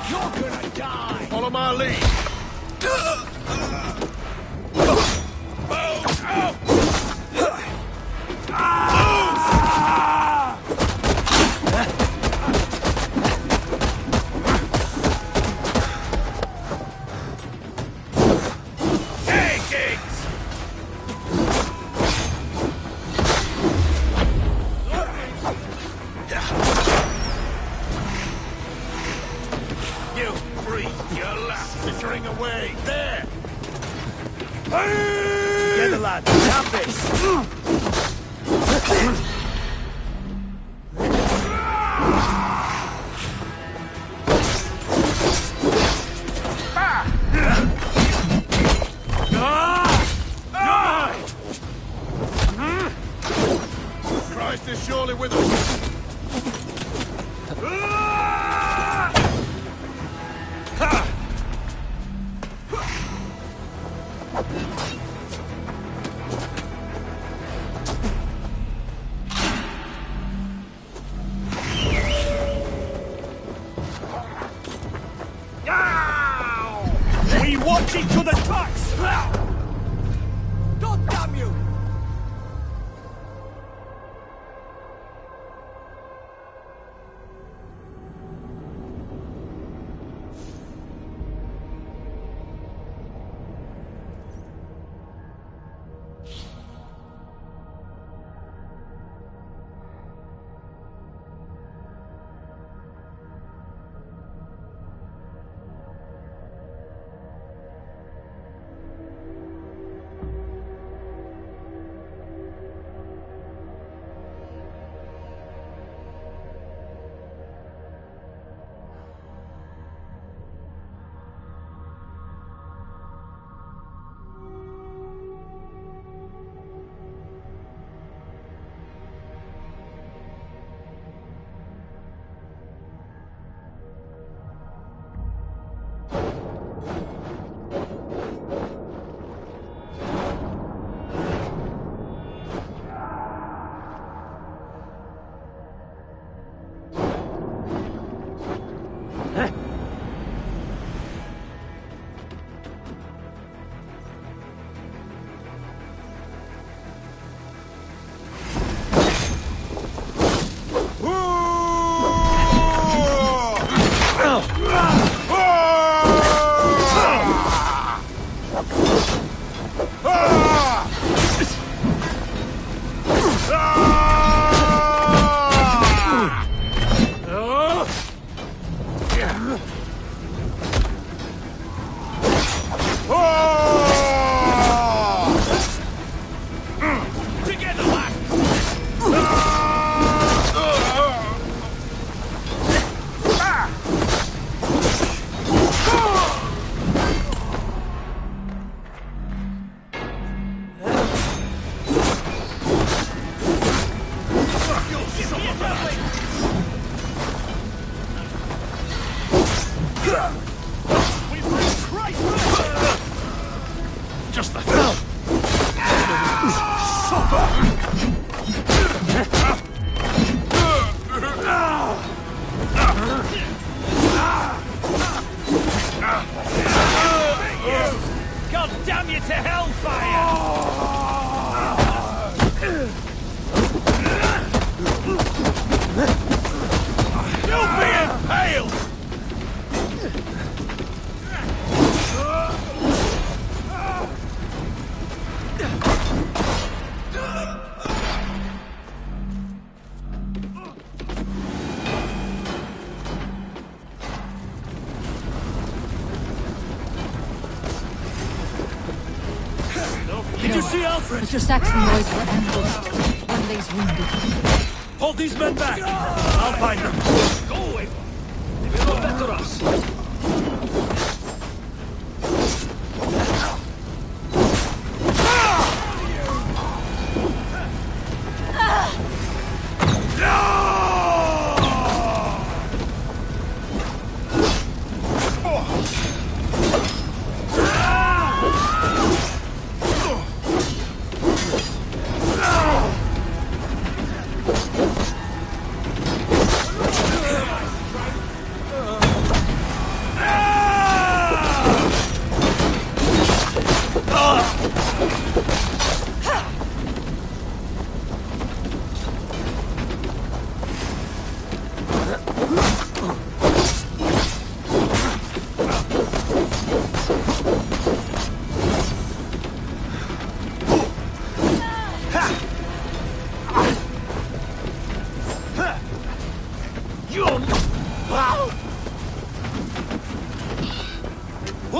You're gonna die! Follow my lead! Away! There! Together, lads! We have this! Christ is surely with us! We watch each other's backs! God damn you! Just the thing. God damn you to hellfire! You'll be impaled! Did you see Alfred? But your Saxon boys were ambushed. One lays wounded. Hold these men back! I'll find them. Go away! They will not better us.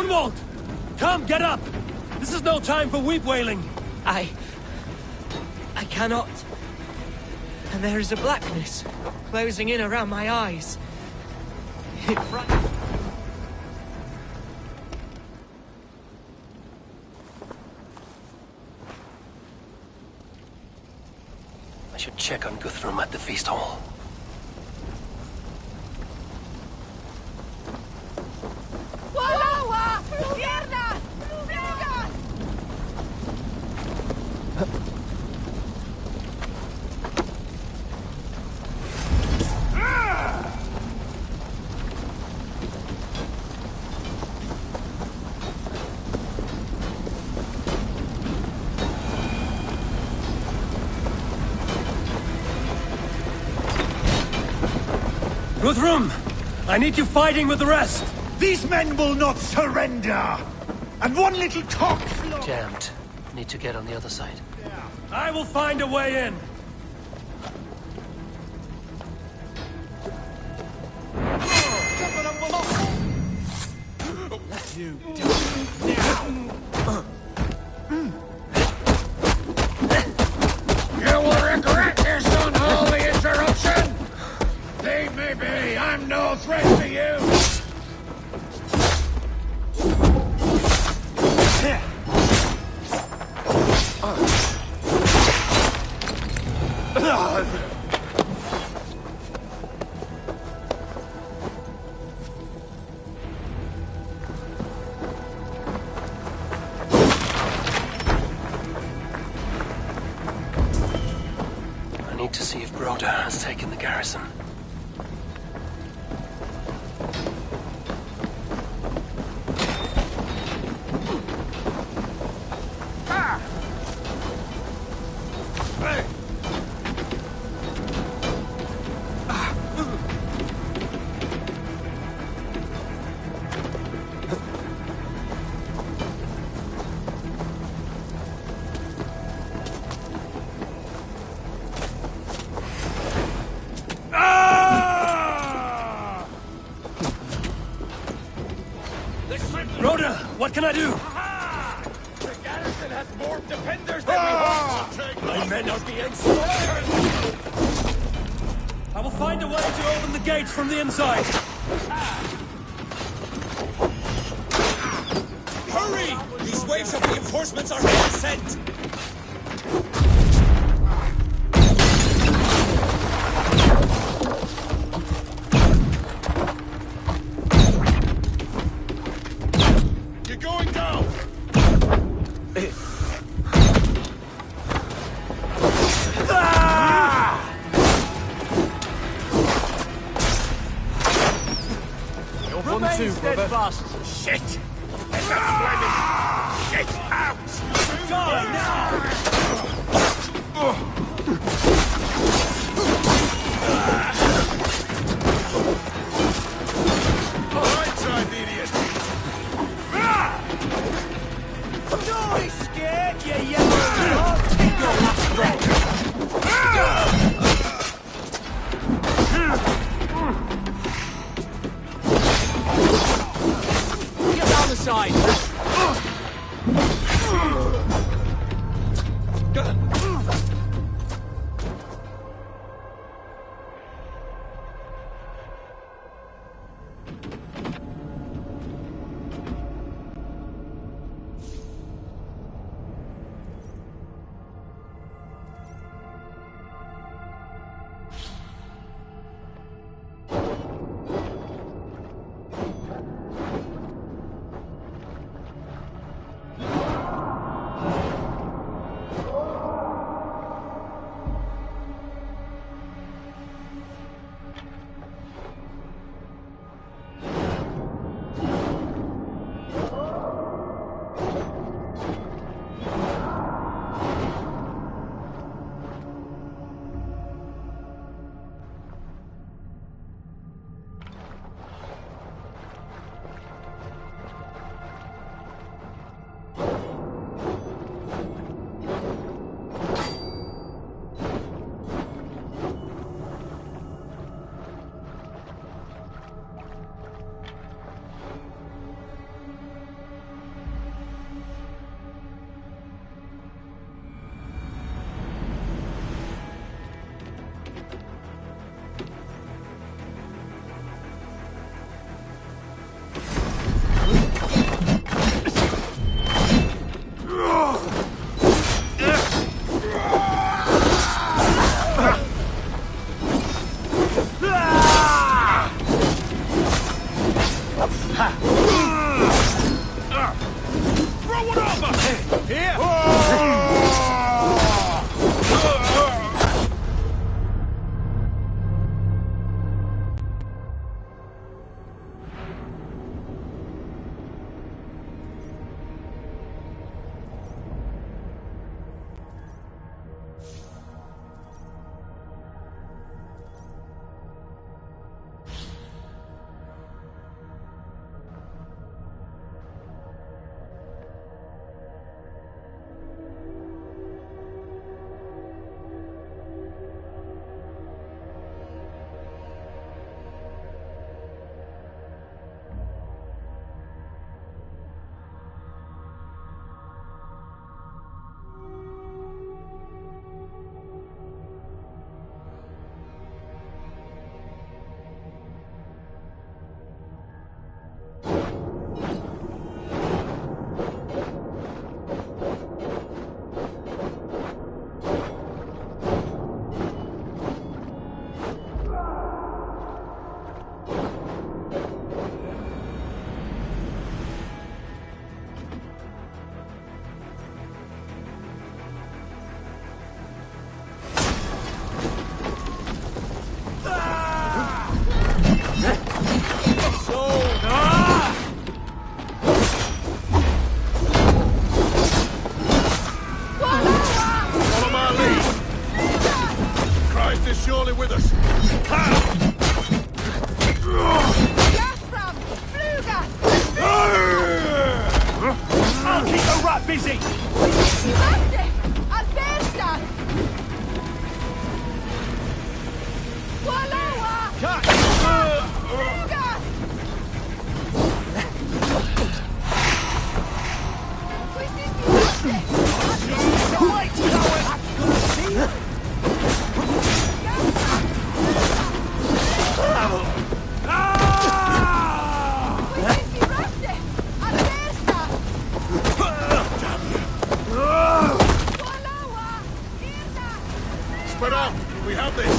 Gunwald! Come, get up! This is no time for weep wailing! I cannot. And there is a blackness closing in around my eyes. It frightens. I should check on Guthrum at the feast hall. Guthrum! I need you fighting with the rest! These men will not surrender! And one little cock... Jammed. Need to get on the other side. I will find a way in! You do it now! You will regret this unholy interruption! Leave me be! I'm no threat to you! Rhoda has taken the garrison. Rhoda, what can I do? The garrison has more defenders than we hoped! My men are being slaughtered! I will find a way to open the gates from the inside. Hurry! These waves of reinforcements are being sent! You're going down! Remain steadfast. Shit! There's a flaming... Get out! Die now! Right side, idiot! Don't be scared, you yellow dog! Take your last breath! Get down the side! busy! Spread out! We have this!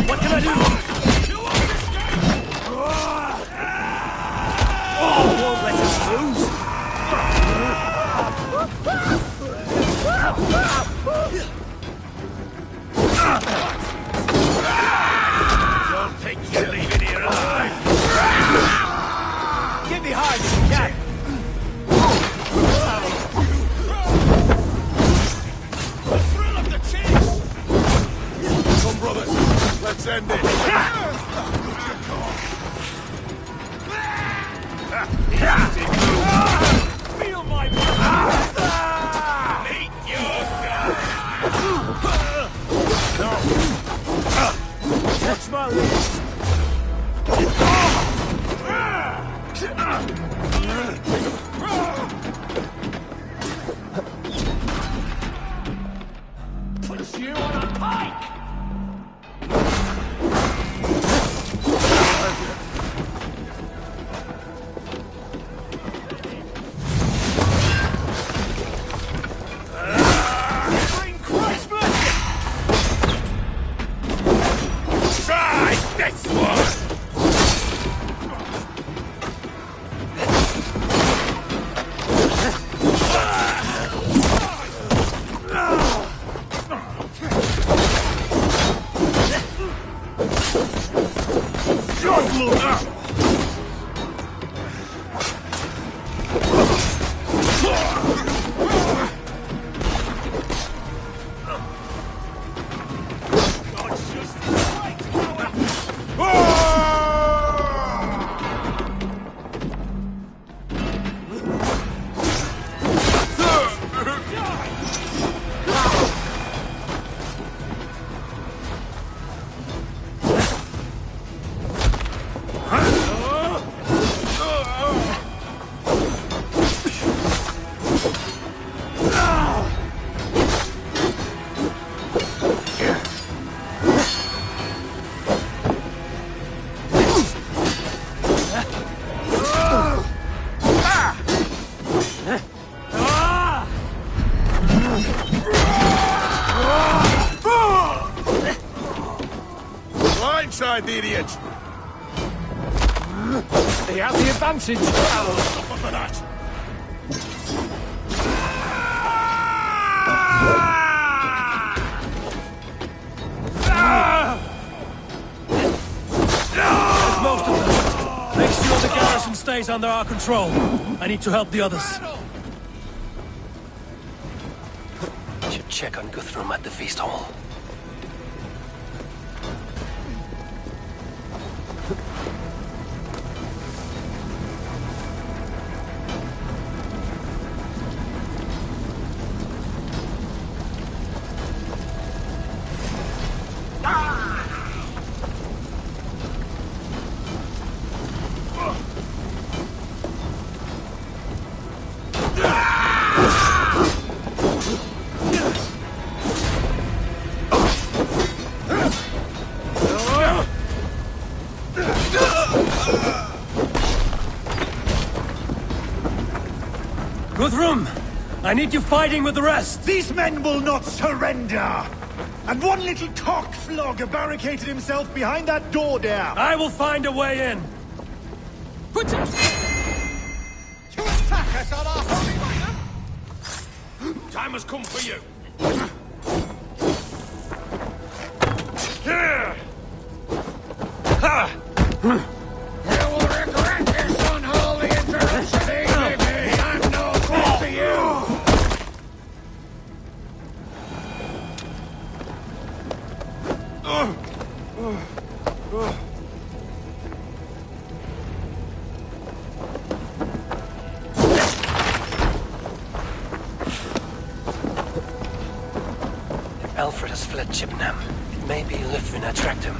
What can I do? Oh, won't let us lose. Don't think you're leaving here alive! Get behind if you can. The thrill of the chase! Come, brothers. Let's end it. Feel my meet your death! Watch my legs. Put you on a pike! Blindside the idiot! They have the advantage. Suffer for that! There's most of them. Make sure the garrison stays under our control. I need to help the others. Should check on Guthrum at the feast hall. Guthrum, I need you fighting with the rest. These men will not surrender! And one little cockflogger barricaded himself behind that door there! I will find a way in! To attack us on our holy minor? Time has come for you! Here! Ha! You will regret this unholy interruption, baby! I'm no good to you! If Alfred has fled Chippenham, it may be Lythrin attract him.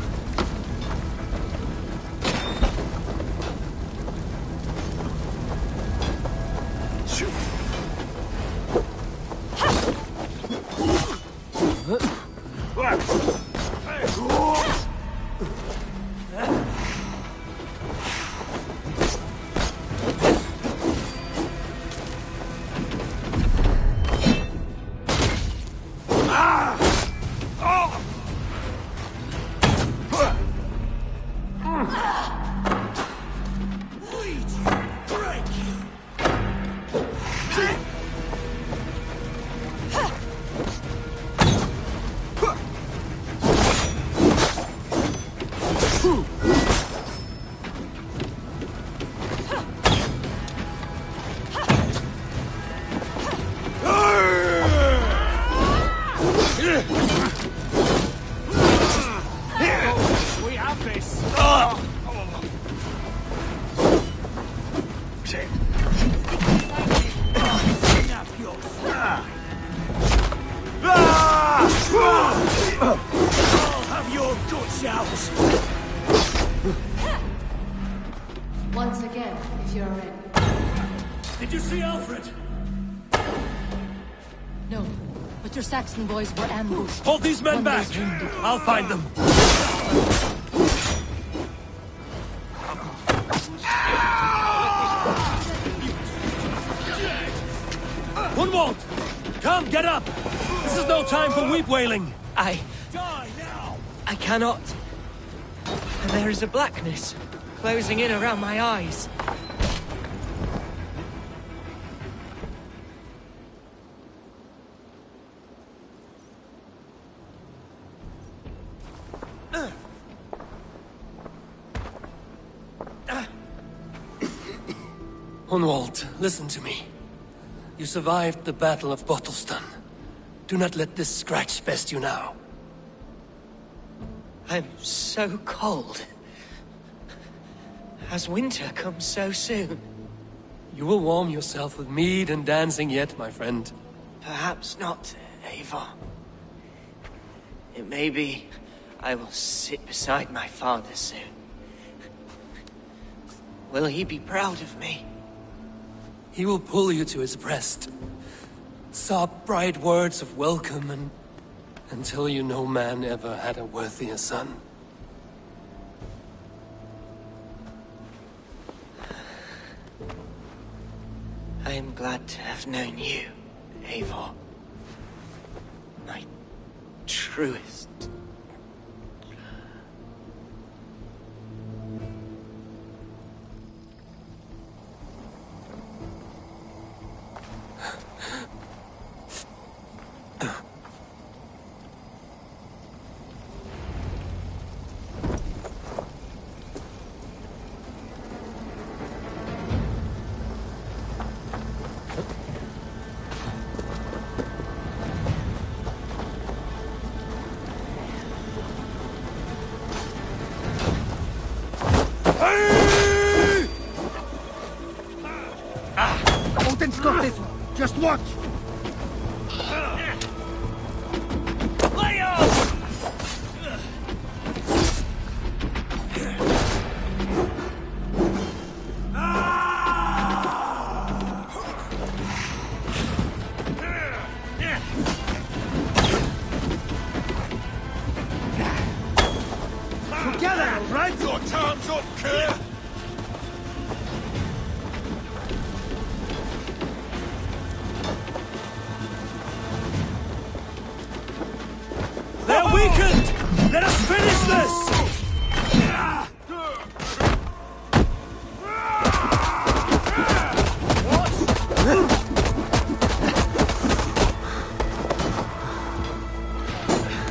We have this! I'll have your guts out! Once again, if you're ready. Did you see Alfred? No, but your Saxon boys were ambushed. Hold these men back! I'll find them. Gunwald! Come, get up! This is no time for weep wailing! I cannot. And there is a blackness closing in around my eyes. Gunwald, listen to me. You survived the Battle of Bottleston. Do not let this scratch best you now. I'm so cold. Has winter come so soon? You will warm yourself with mead and dancing yet, my friend. Perhaps not, Eivor. It may be I will sit beside my father soon. Will he be proud of me? He will pull you to his breast. Sob bright words of welcome and until you no man ever had a worthier son. I am glad to have known you, Eivor. My truest. Odin's got this one. Just watch. Together, right? Your time's up, Kerr.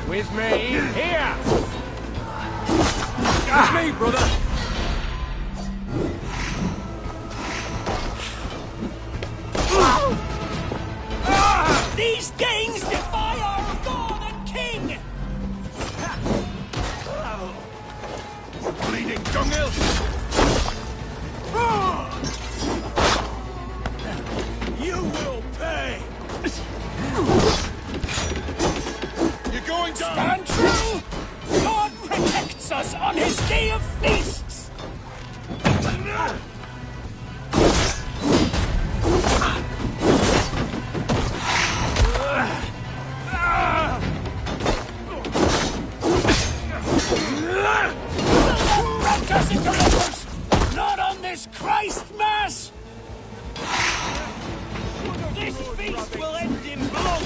With me, here! With me, brother! These gangs defy our god and king! Bleeding dunghill! You will pay! You're going down! Stand true! God protects us on his day of feasts! Not on this Christ Mass! This feast will end in blood!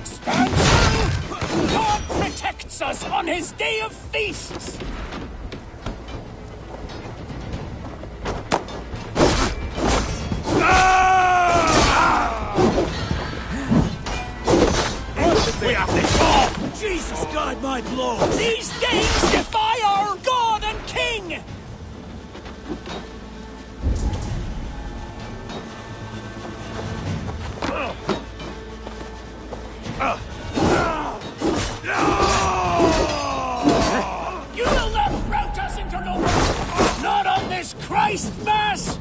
Stand true! God protects us on his day of feasts! We have this all! Jesus guide my blow! These gangs defy our god and king! You will not rout us, interlopers! Not on this Christ Mass!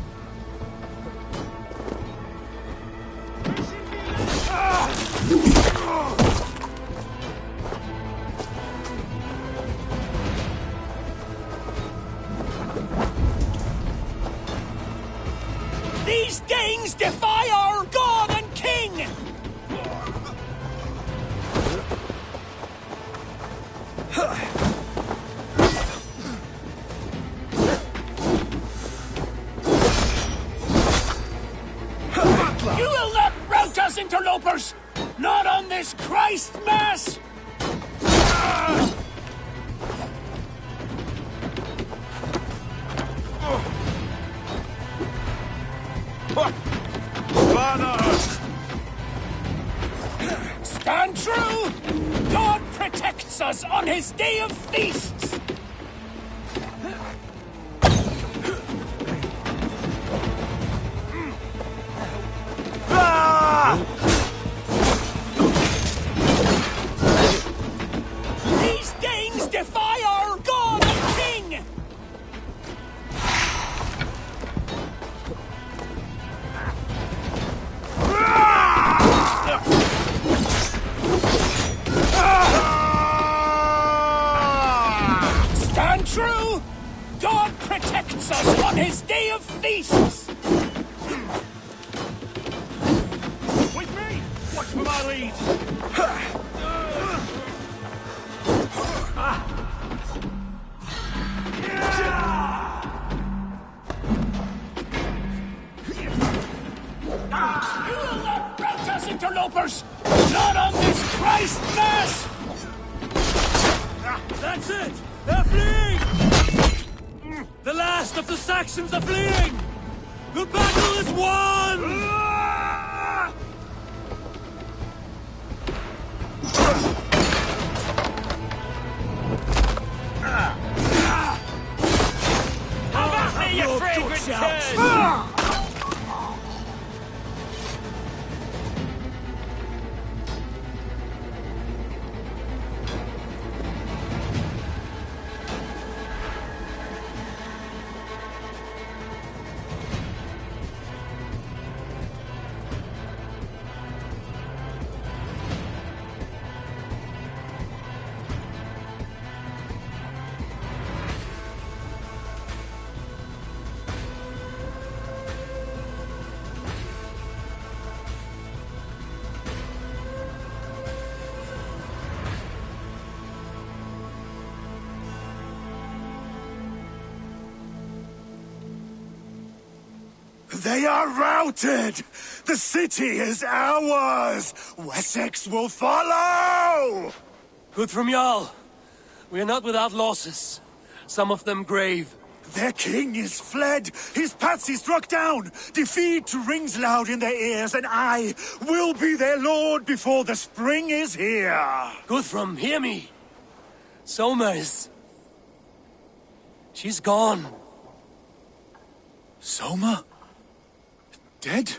These gangs defy our god and king! You will not rout us, interlopers! Not on this Christ Mass! Stand true! God protects us on his day of feasts! These gangs defy our god and king! Stand true! God protects us on his day of feasts! With me! Watch for my lead! You will not rout us, interlopers! Not on this Christ Mass! That's it! They're fleeing! The last of the Saxons are fleeing! The battle is won! Have at me, you fragrant turd! They are routed! The city is ours! Wessex will follow! Good from Jarl. We are not without losses. Some of them grave. Their king is fled! His patsy struck down! Defeat rings loud in their ears, and I will be their lord before the spring is here! Guthrum, hear me! Somers. She's gone. Soma? Dead?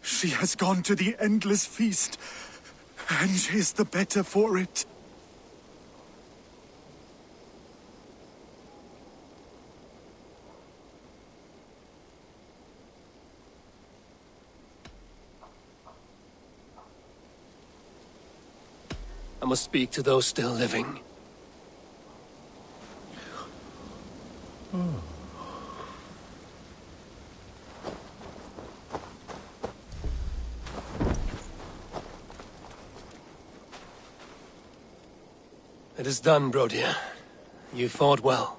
She has gone to the endless feast, and is the better for it. I must speak to those still living. It is done, Brodir. You fought well.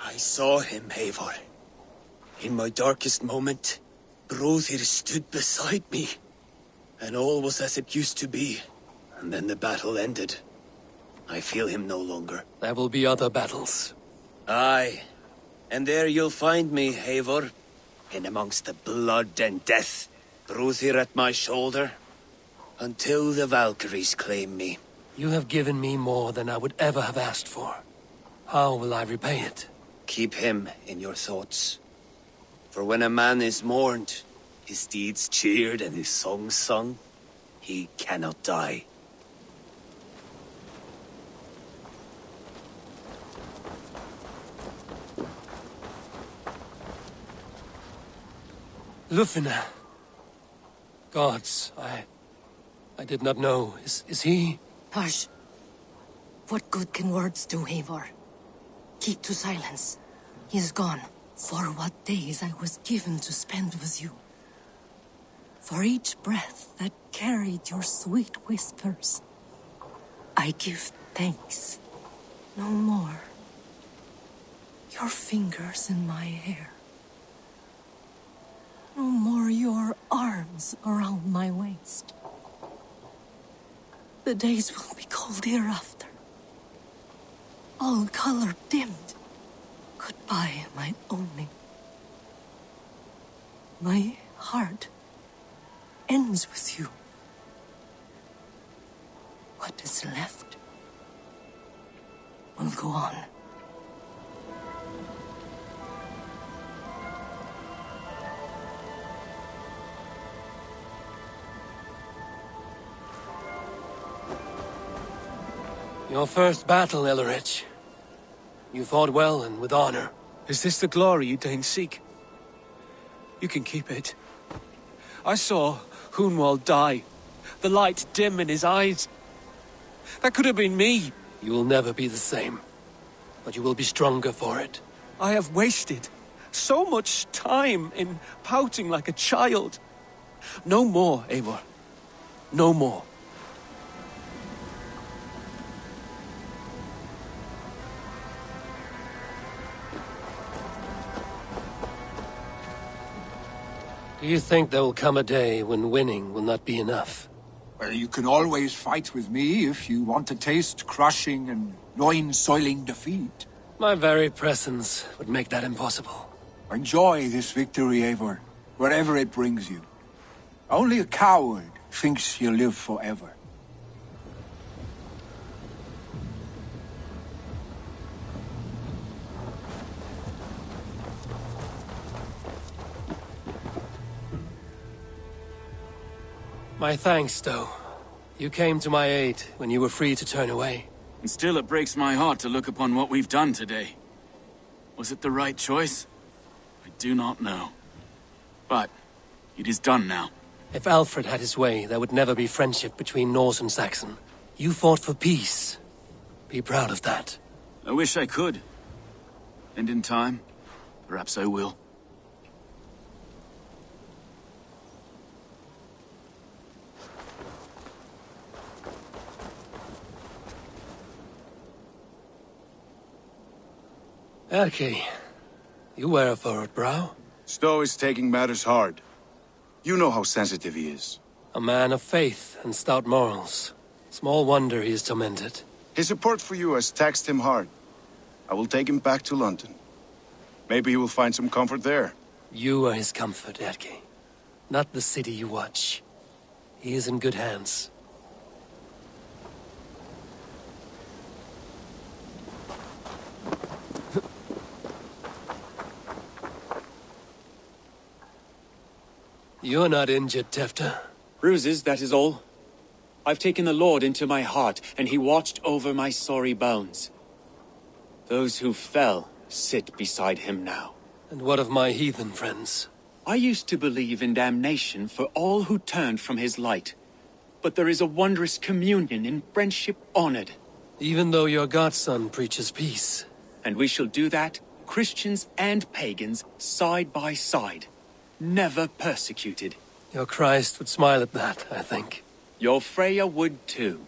I saw him, Eivor. In my darkest moment, Brodir stood beside me. And all was as it used to be. And then the battle ended. I feel him no longer. There will be other battles. Aye. And there you'll find me, Eivor. In amongst the blood and death. Brodir at my shoulder. Until the Valkyries claim me. You have given me more than I would ever have asked for. How will I repay it? Keep him in your thoughts. For when a man is mourned, his deeds cheered and his songs sung, he cannot die. Lufina. Gods, I did not know. Is he? Hush. What good can words do, Eivor? Keep to silence. He is gone. For what days I was given to spend with you. For each breath that carried your sweet whispers. I give thanks. No more. Your fingers in my hair. No more your arms around my waist. The days will be cold hereafter. All color dimmed. Goodbye, my only. My heart ends with you. What is left will go on. Your first battle, Ellerich. You fought well and with honor. Is this the glory you deign seek? You can keep it. I saw Hunwald die. The light dim in his eyes. That could have been me. You will never be the same. But you will be stronger for it. I have wasted so much time in pouting like a child. No more, Eivor. No more. Do you think there will come a day when winning will not be enough? Well, you can always fight with me if you want to taste crushing and loin-soiling defeat. My very presence would make that impossible. Enjoy this victory, Eivor, wherever it brings you. Only a coward thinks he'll live forever. My thanks, Stowe. You came to my aid when you were free to turn away. And still it breaks my heart to look upon what we've done today. Was it the right choice? I do not know. But it is done now. If Alfred had his way, there would never be friendship between Norse and Saxon. You fought for peace. Be proud of that. I wish I could. And in time, perhaps I will. Erki, you wear a furrowed brow. Stowe is taking matters hard. You know how sensitive he is. A man of faith and stout morals. Small wonder he is tormented. His support for you has taxed him hard. I will take him back to London. Maybe he will find some comfort there. You are his comfort, Erke. Not the city you watch. He is in good hands. You're not injured, Tefta. Bruises, that is all. I've taken the Lord into my heart, and he watched over my sorry bones. Those who fell sit beside him now. And what of my heathen friends? I used to believe in damnation for all who turned from his light. But there is a wondrous communion in friendship honored. Even though your godson preaches peace. And we shall do that, Christians and pagans, side by side. Never persecuted. Your Christ would smile at that, I think. Your Freya would too.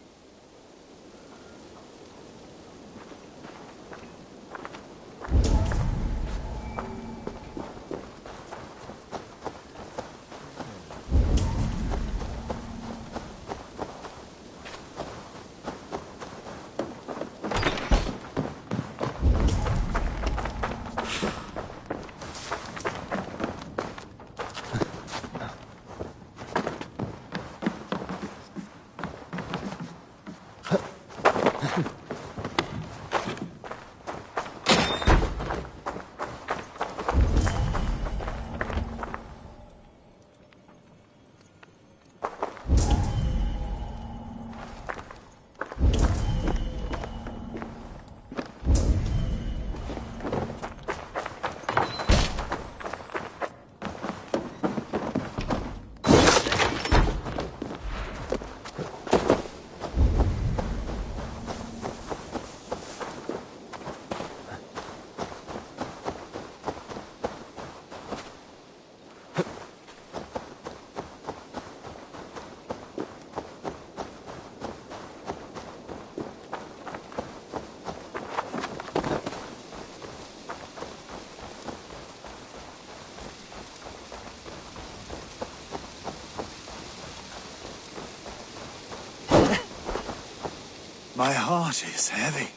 My heart is heavy.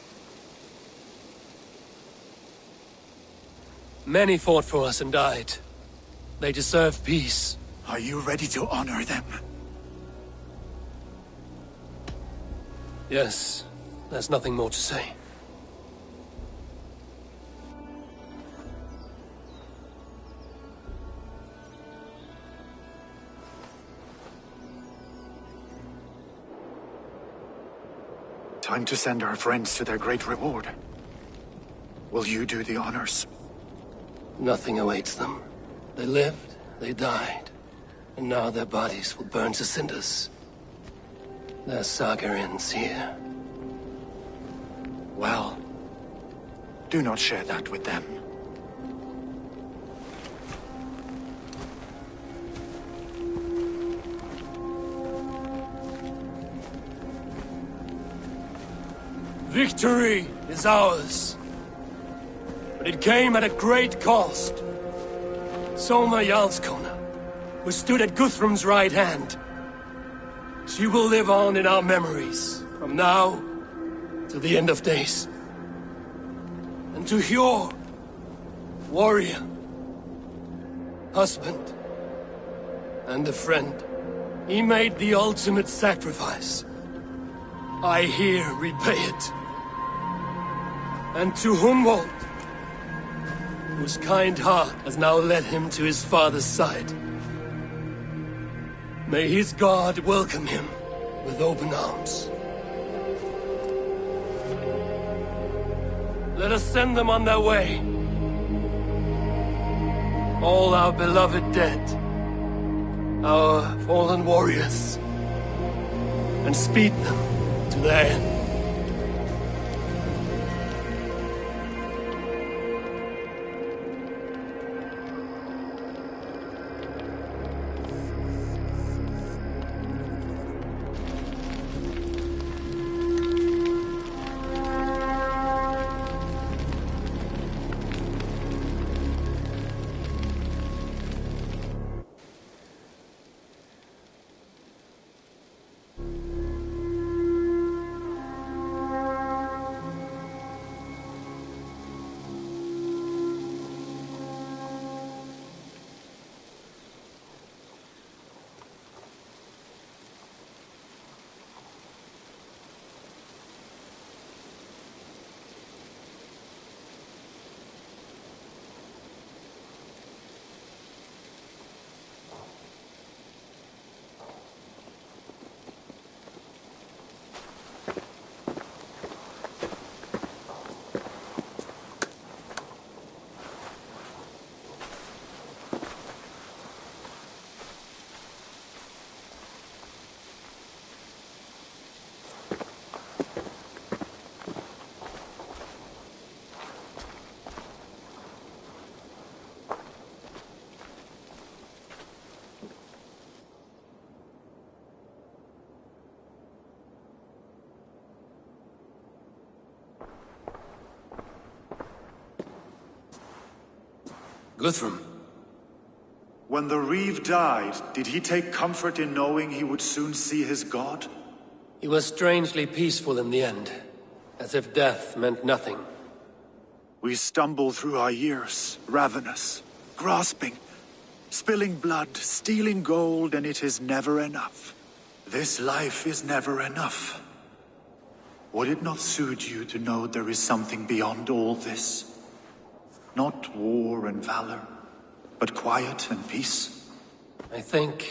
Many fought for us and died. They deserve peace. Are you ready to honor them? Yes, there's nothing more to say. Time to send our friends to their great reward. Will you do the honors? Nothing awaits them. They lived, they died, and now their bodies will burn to cinders. Their saga ends here. Well, do not share that with them. Victory is ours. But it came at a great cost. Soma Jarlskona, who stood at Guthrum's right hand. She will live on in our memories, from now to the end of days. And to Hjor, warrior, husband, and a friend, he made the ultimate sacrifice. I here repay it. And to Hunwald, whose kind heart has now led him to his father's side. May his God welcome him with open arms. Let us send them on their way. All our beloved dead, our fallen warriors, and speed them to their end. Guthrum. When the Reeve died, did he take comfort in knowing he would soon see his god? He was strangely peaceful in the end, as if death meant nothing. We stumble through our years, ravenous, grasping, spilling blood, stealing gold, and it is never enough. This life is never enough. Would it not suit you to know there is something beyond all this? Not war and valor, but quiet and peace? I think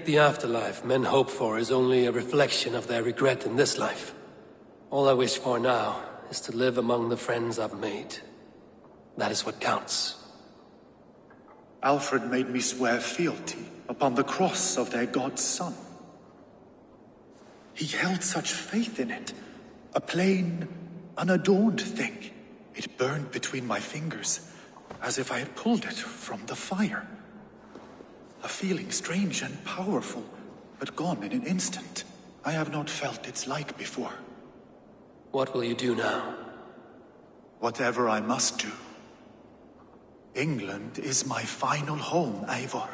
the afterlife men hope for is only a reflection of their regret in this life. All I wish for now is to live among the friends I've made. That is what counts. Alfred made me swear fealty upon the cross of their god's son. He held such faith in it, a plain, unadorned thing. It burned between my fingers, as if I had pulled it from the fire. A feeling strange and powerful, but gone in an instant. I have not felt its like before. What will you do now? Whatever I must do. England is my final home, Eivor.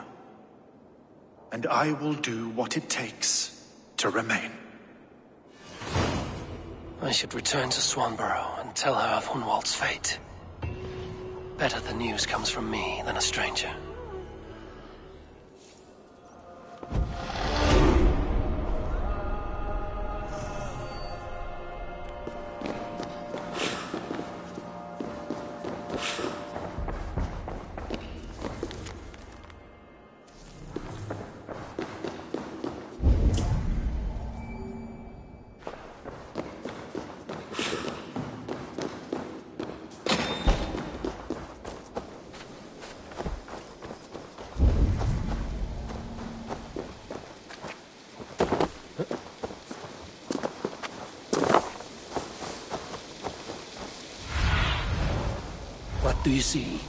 And I will do what it takes to remain. I should return to Swanborough and tell her of Hunwald's fate. Better the news comes from me than a stranger. What do you see?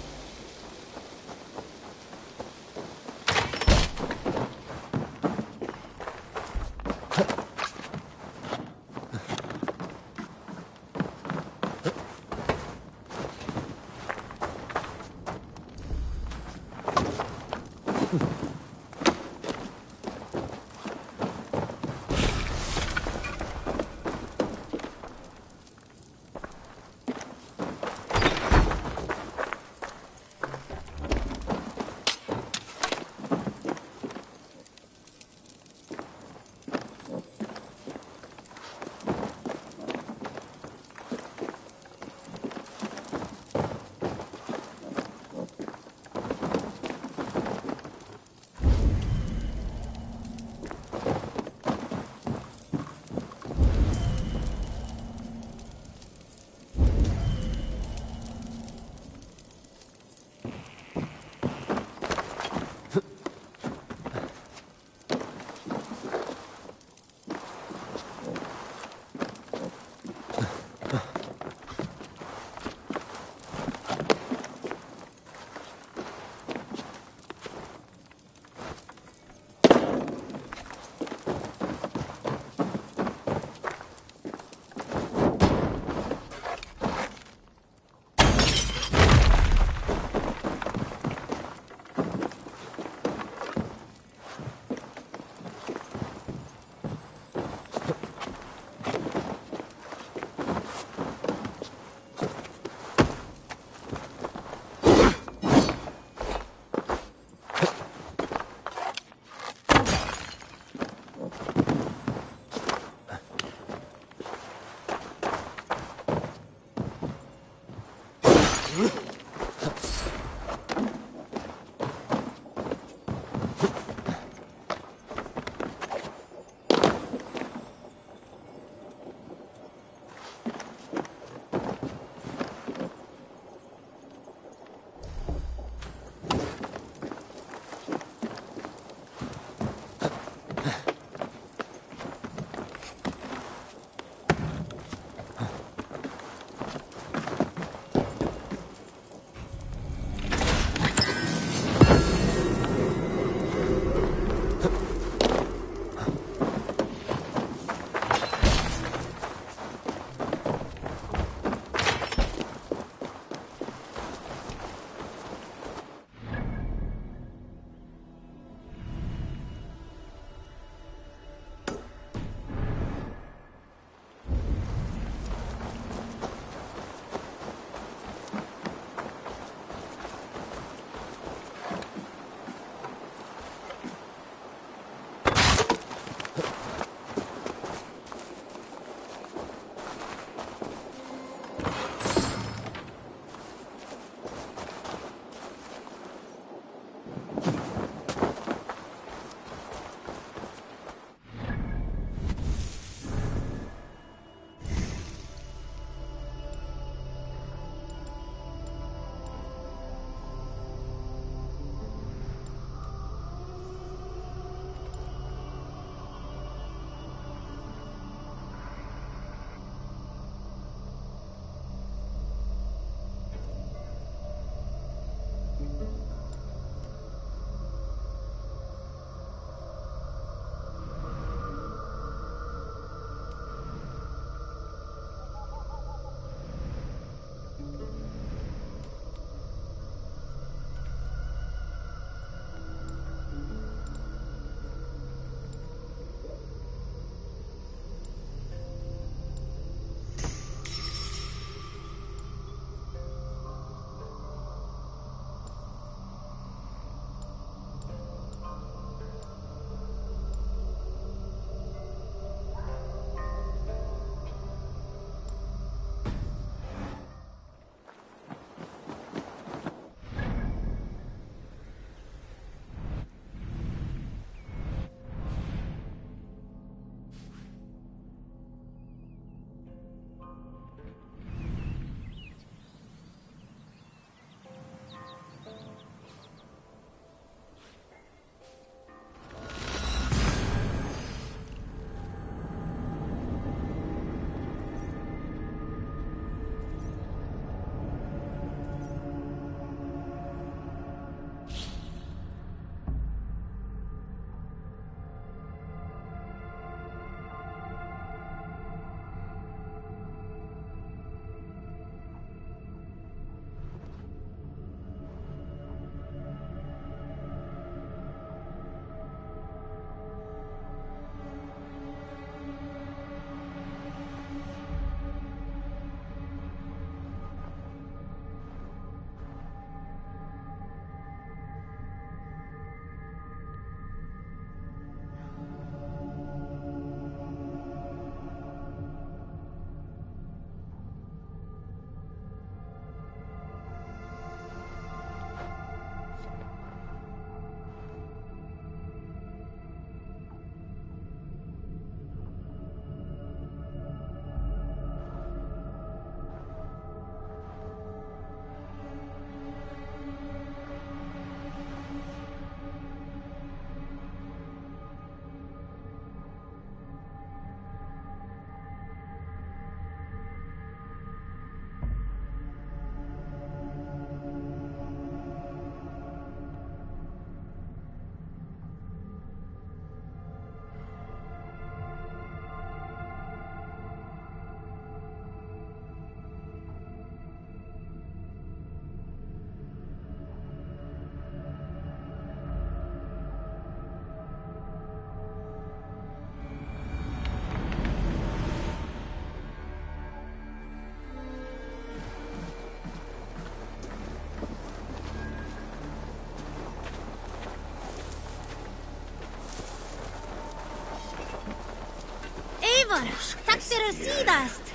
Eivor, takk fyrir síðast.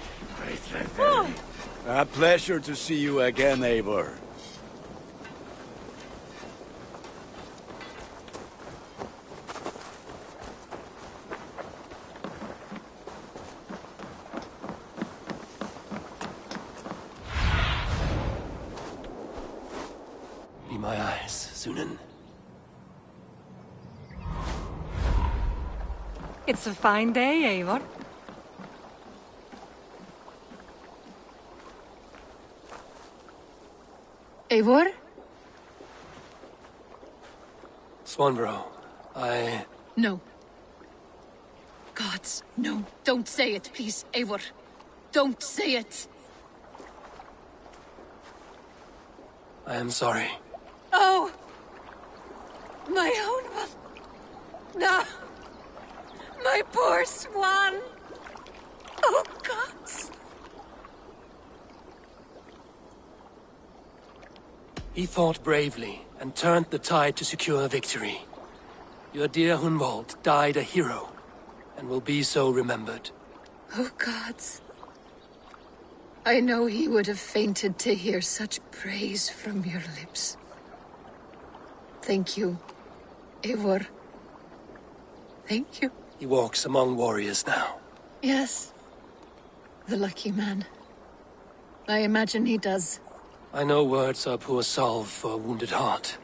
Oh. A pleasure to see you again, Eivor. Be my eyes, Sunan. It's a fine day, Eivor. Eivor? Swanborough, No. Gods, no. Don't say it, please, Eivor. Don't say it. I am sorry. Oh! My own one. No. My poor swan. Oh, gods. He fought bravely and turned the tide to secure victory. Your dear Hunwald died a hero and will be so remembered. Oh, gods. I know he would have fainted to hear such praise from your lips. Thank you, Eivor. Thank you. He walks among warriors now. Yes. The lucky man. I imagine he does. I know words are poor salve for a wounded heart.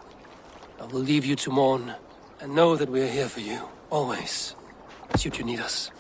I will leave you to mourn, and know that we are here for you, always, should you need us.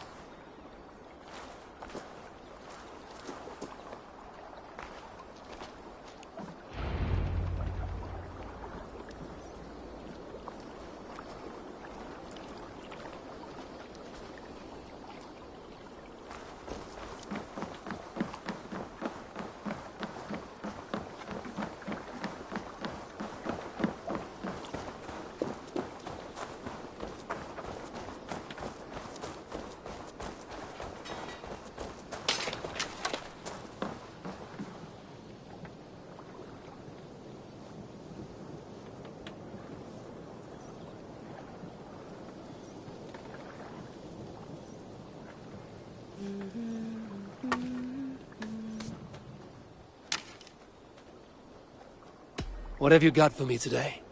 What have you got for me today?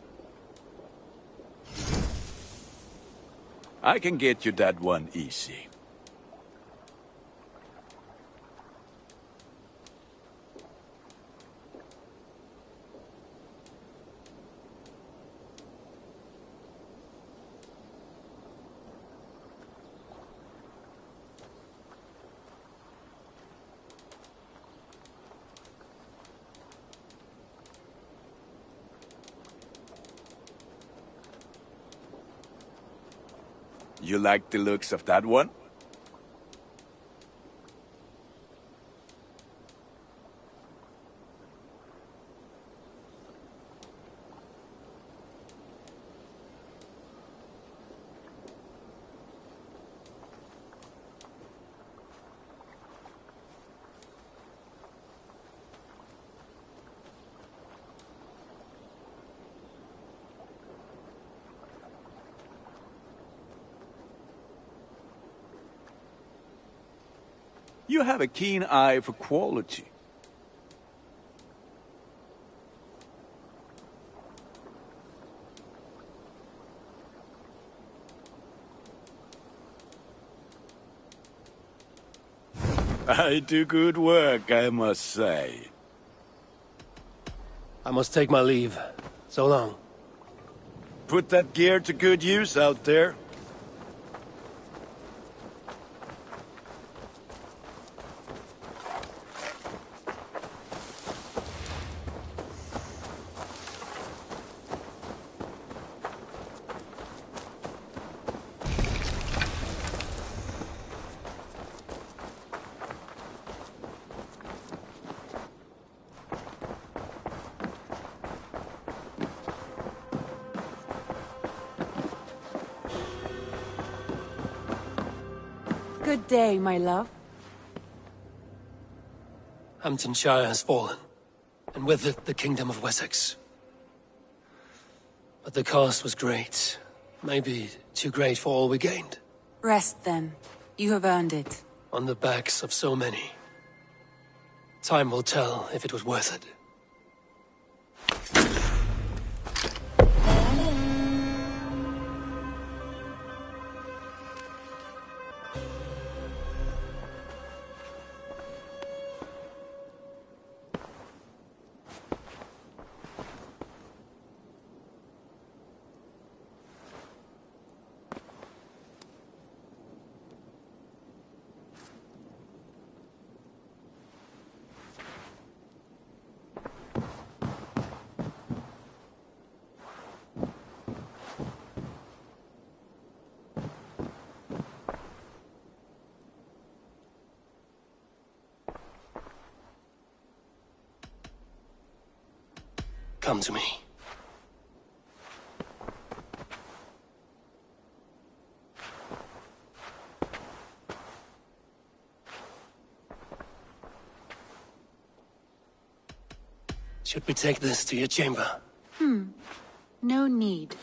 I can get you that one easy. You like the looks of that one? You have a keen eye for quality. I do good work, I must say. I must take my leave. So long. Put that gear to good use out there. Good day, my love. Hamptonshire has fallen, and with it the Kingdom of Wessex. But the cost was great. Maybe too great for all we gained. Rest, then. You have earned it. On the backs of so many. Time will tell if it was worth it. Come to me. Should we take this to your chamber? No need.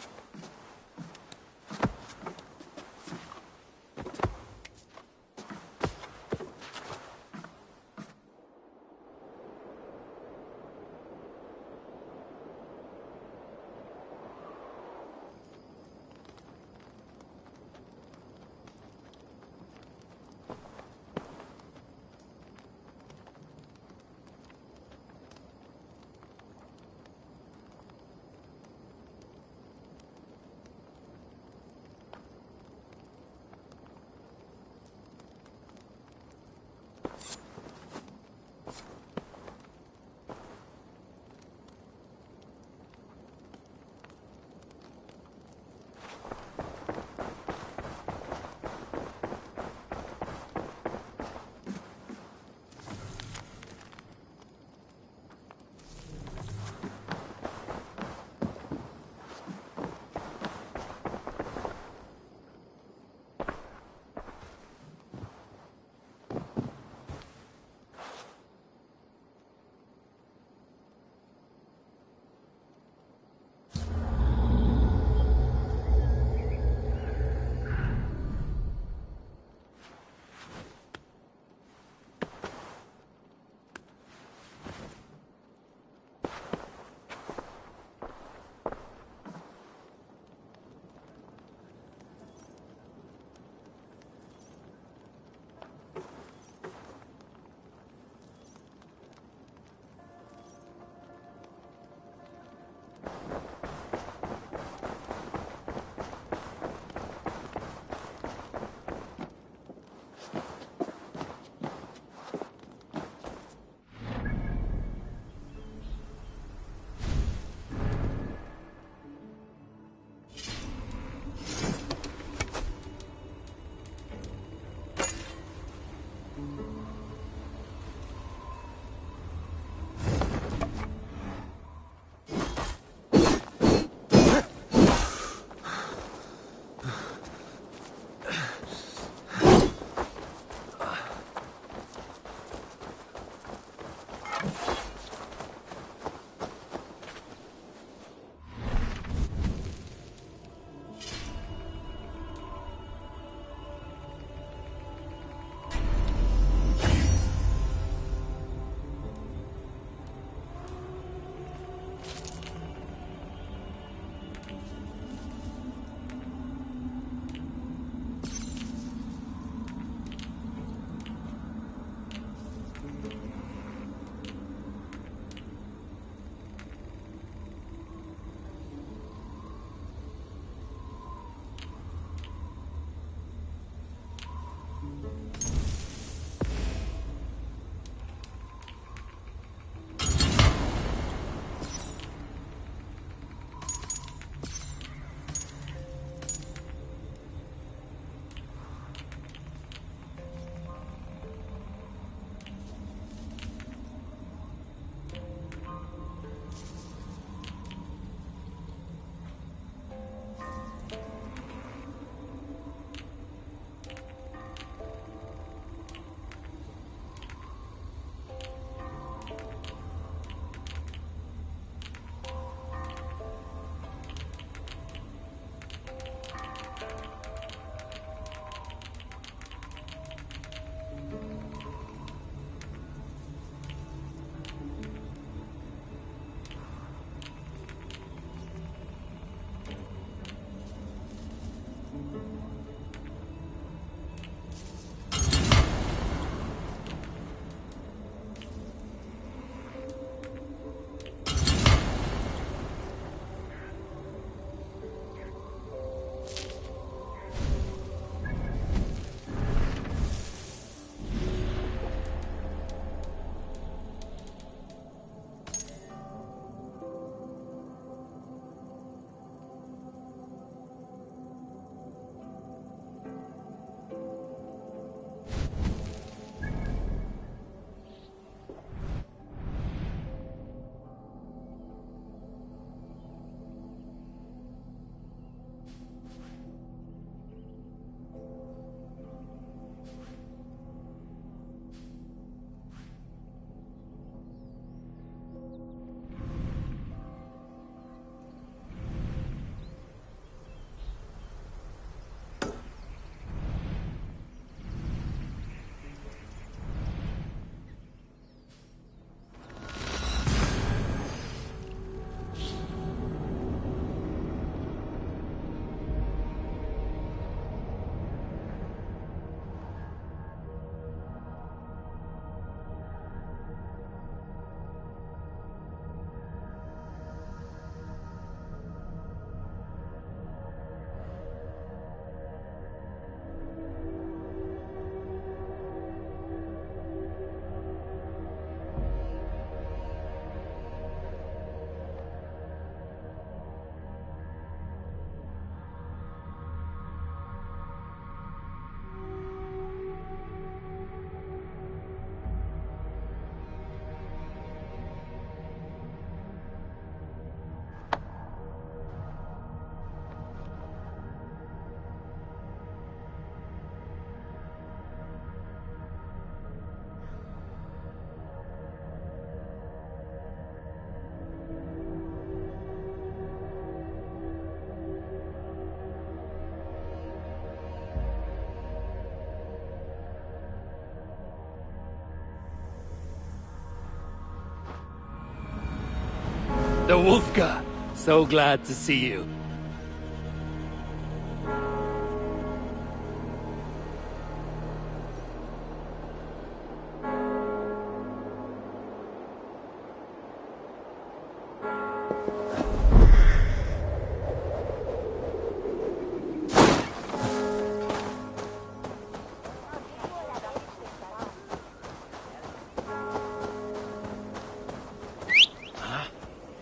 The Wolfka! So glad to see you.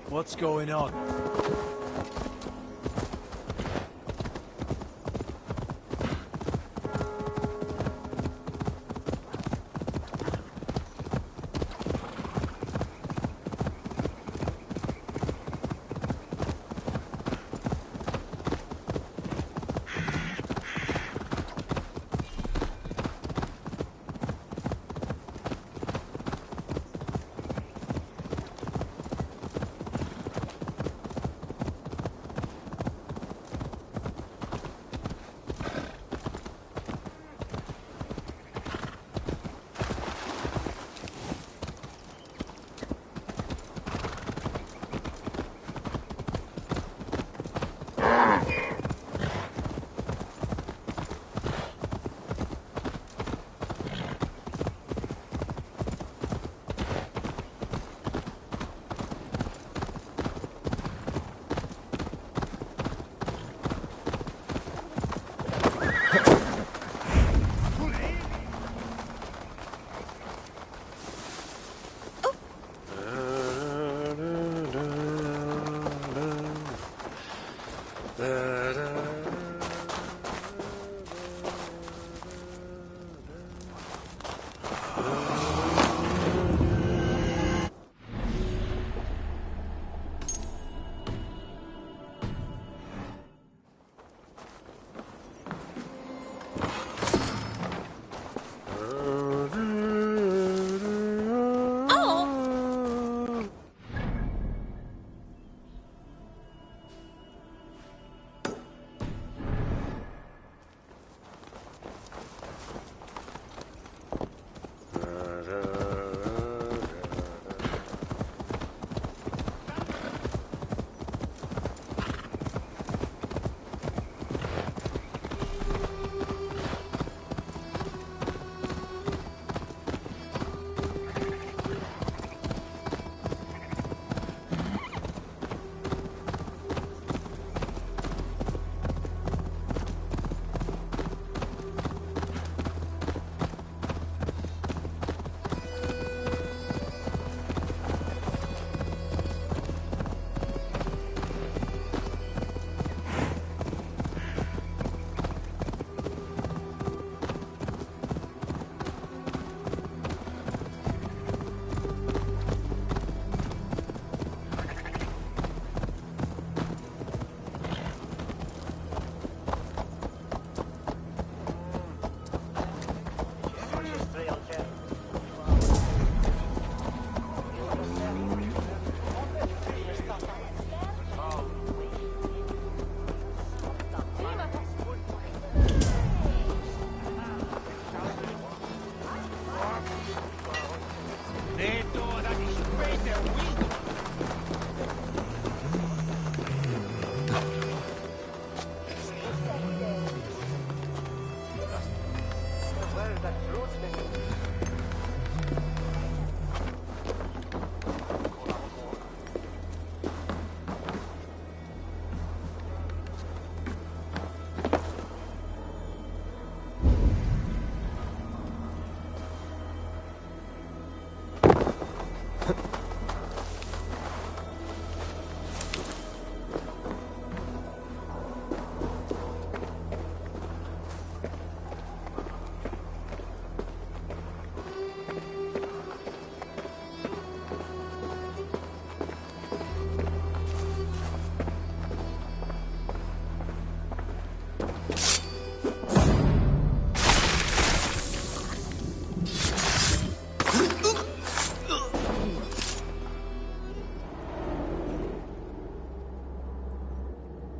What's going on?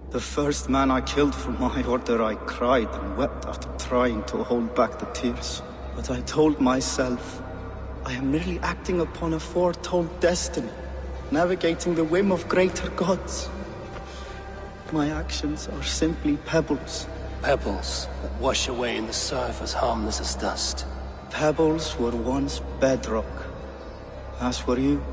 The first man I killed for my order, I cried and wept after trying to hold back the tears. But I told myself, I am merely acting upon a foretold destiny. navigating the whim of greater gods. My actions are simply pebbles. Pebbles that wash away in the surf as harmless as dust. Pebbles were once bedrock, as were you.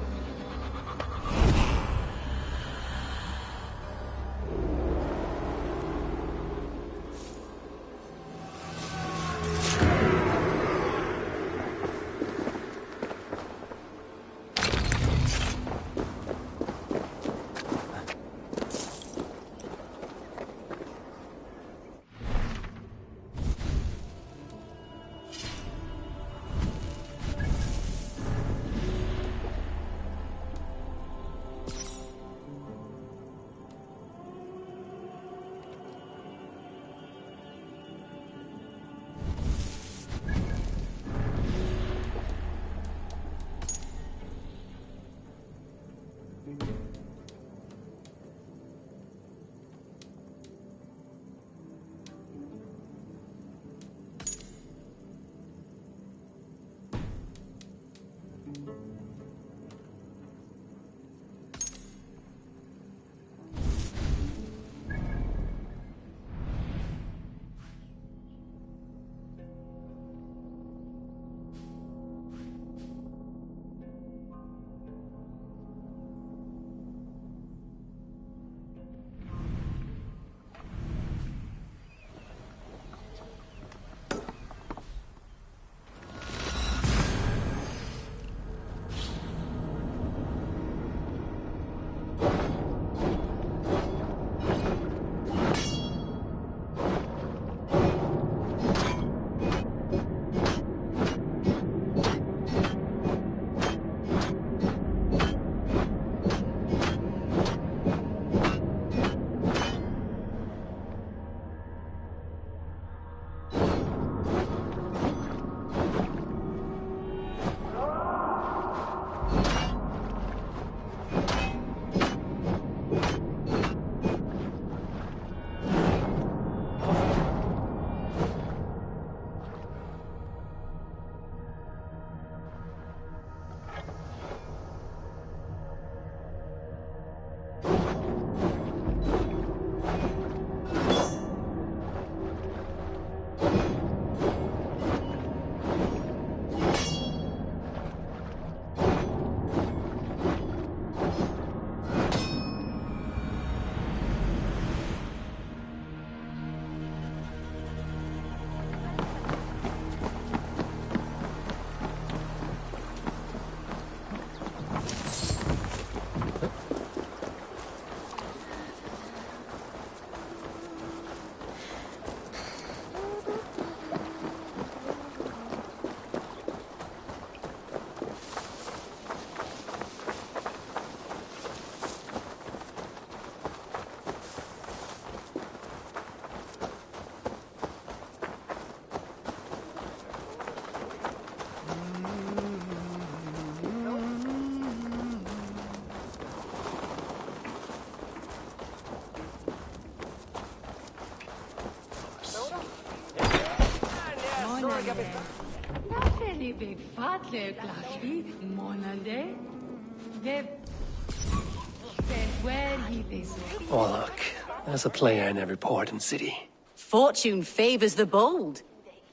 Oh, look. There's a player in every port and city. Fortune favors the bold.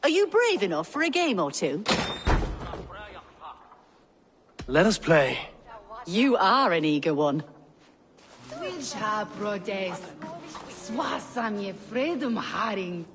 Are you brave enough for a game or two? Let us play. You are an eager one. Wilja prodes. Swasamje fredum haring.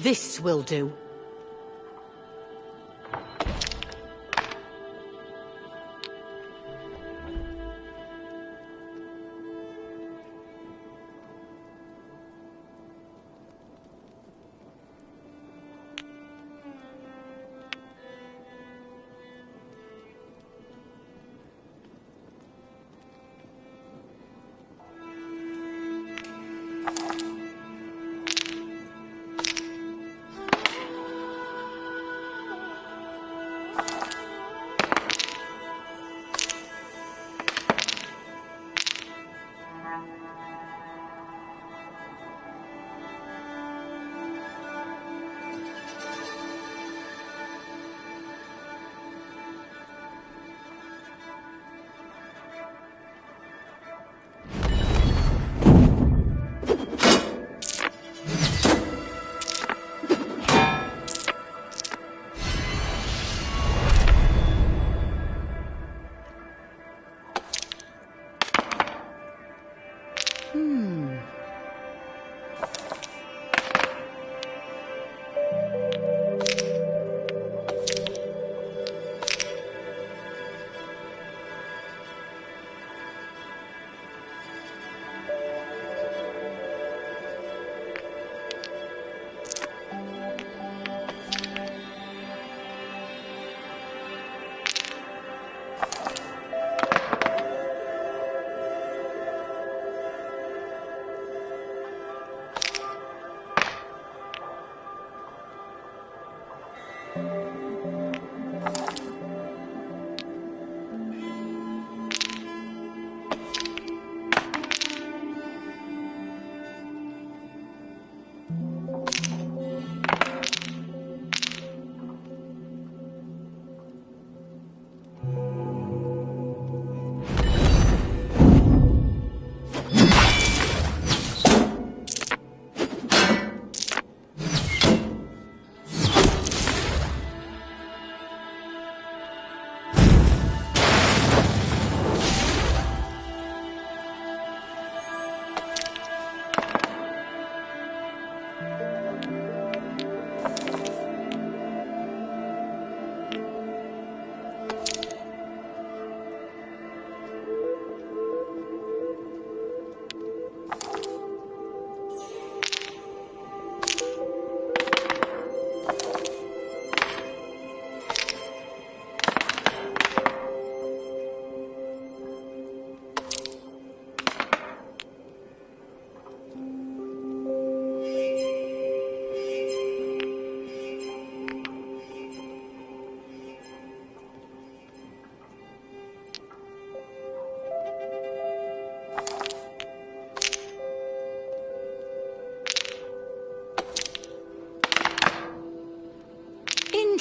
This will do.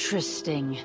Interesting.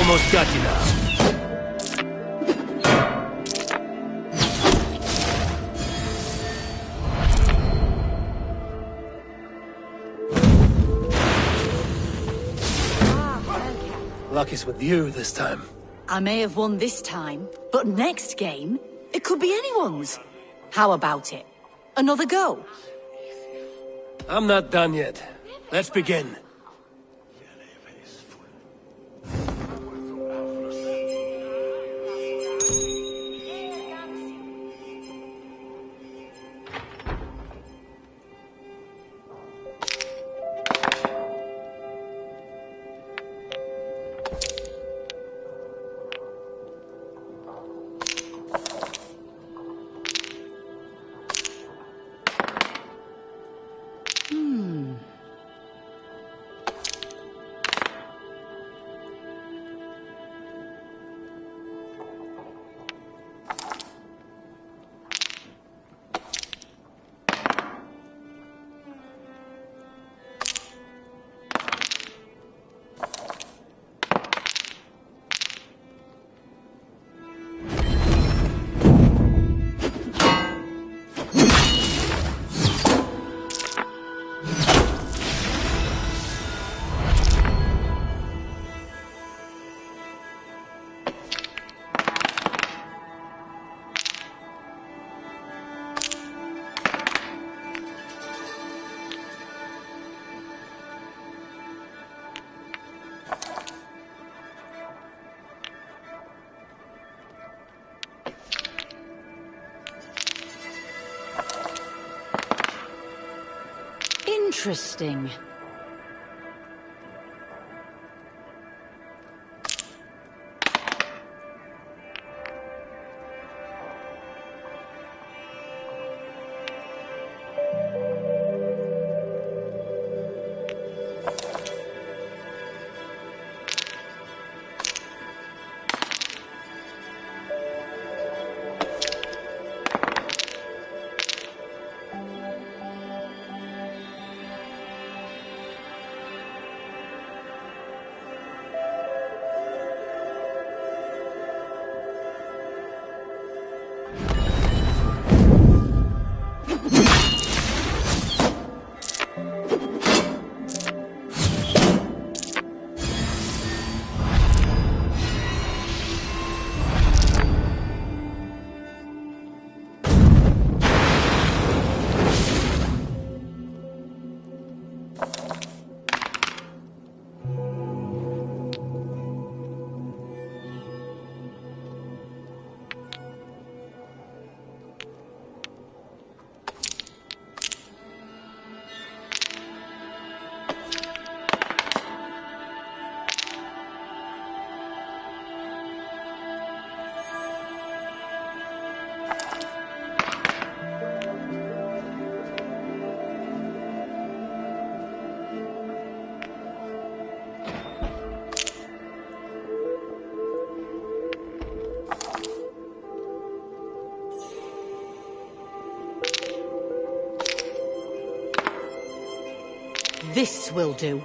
Almost got you now. Luck is with you this time. I may have won this time, but next game, it could be anyone's. How about it? Another go? I'm not done yet. Let's begin. Interesting. This will do.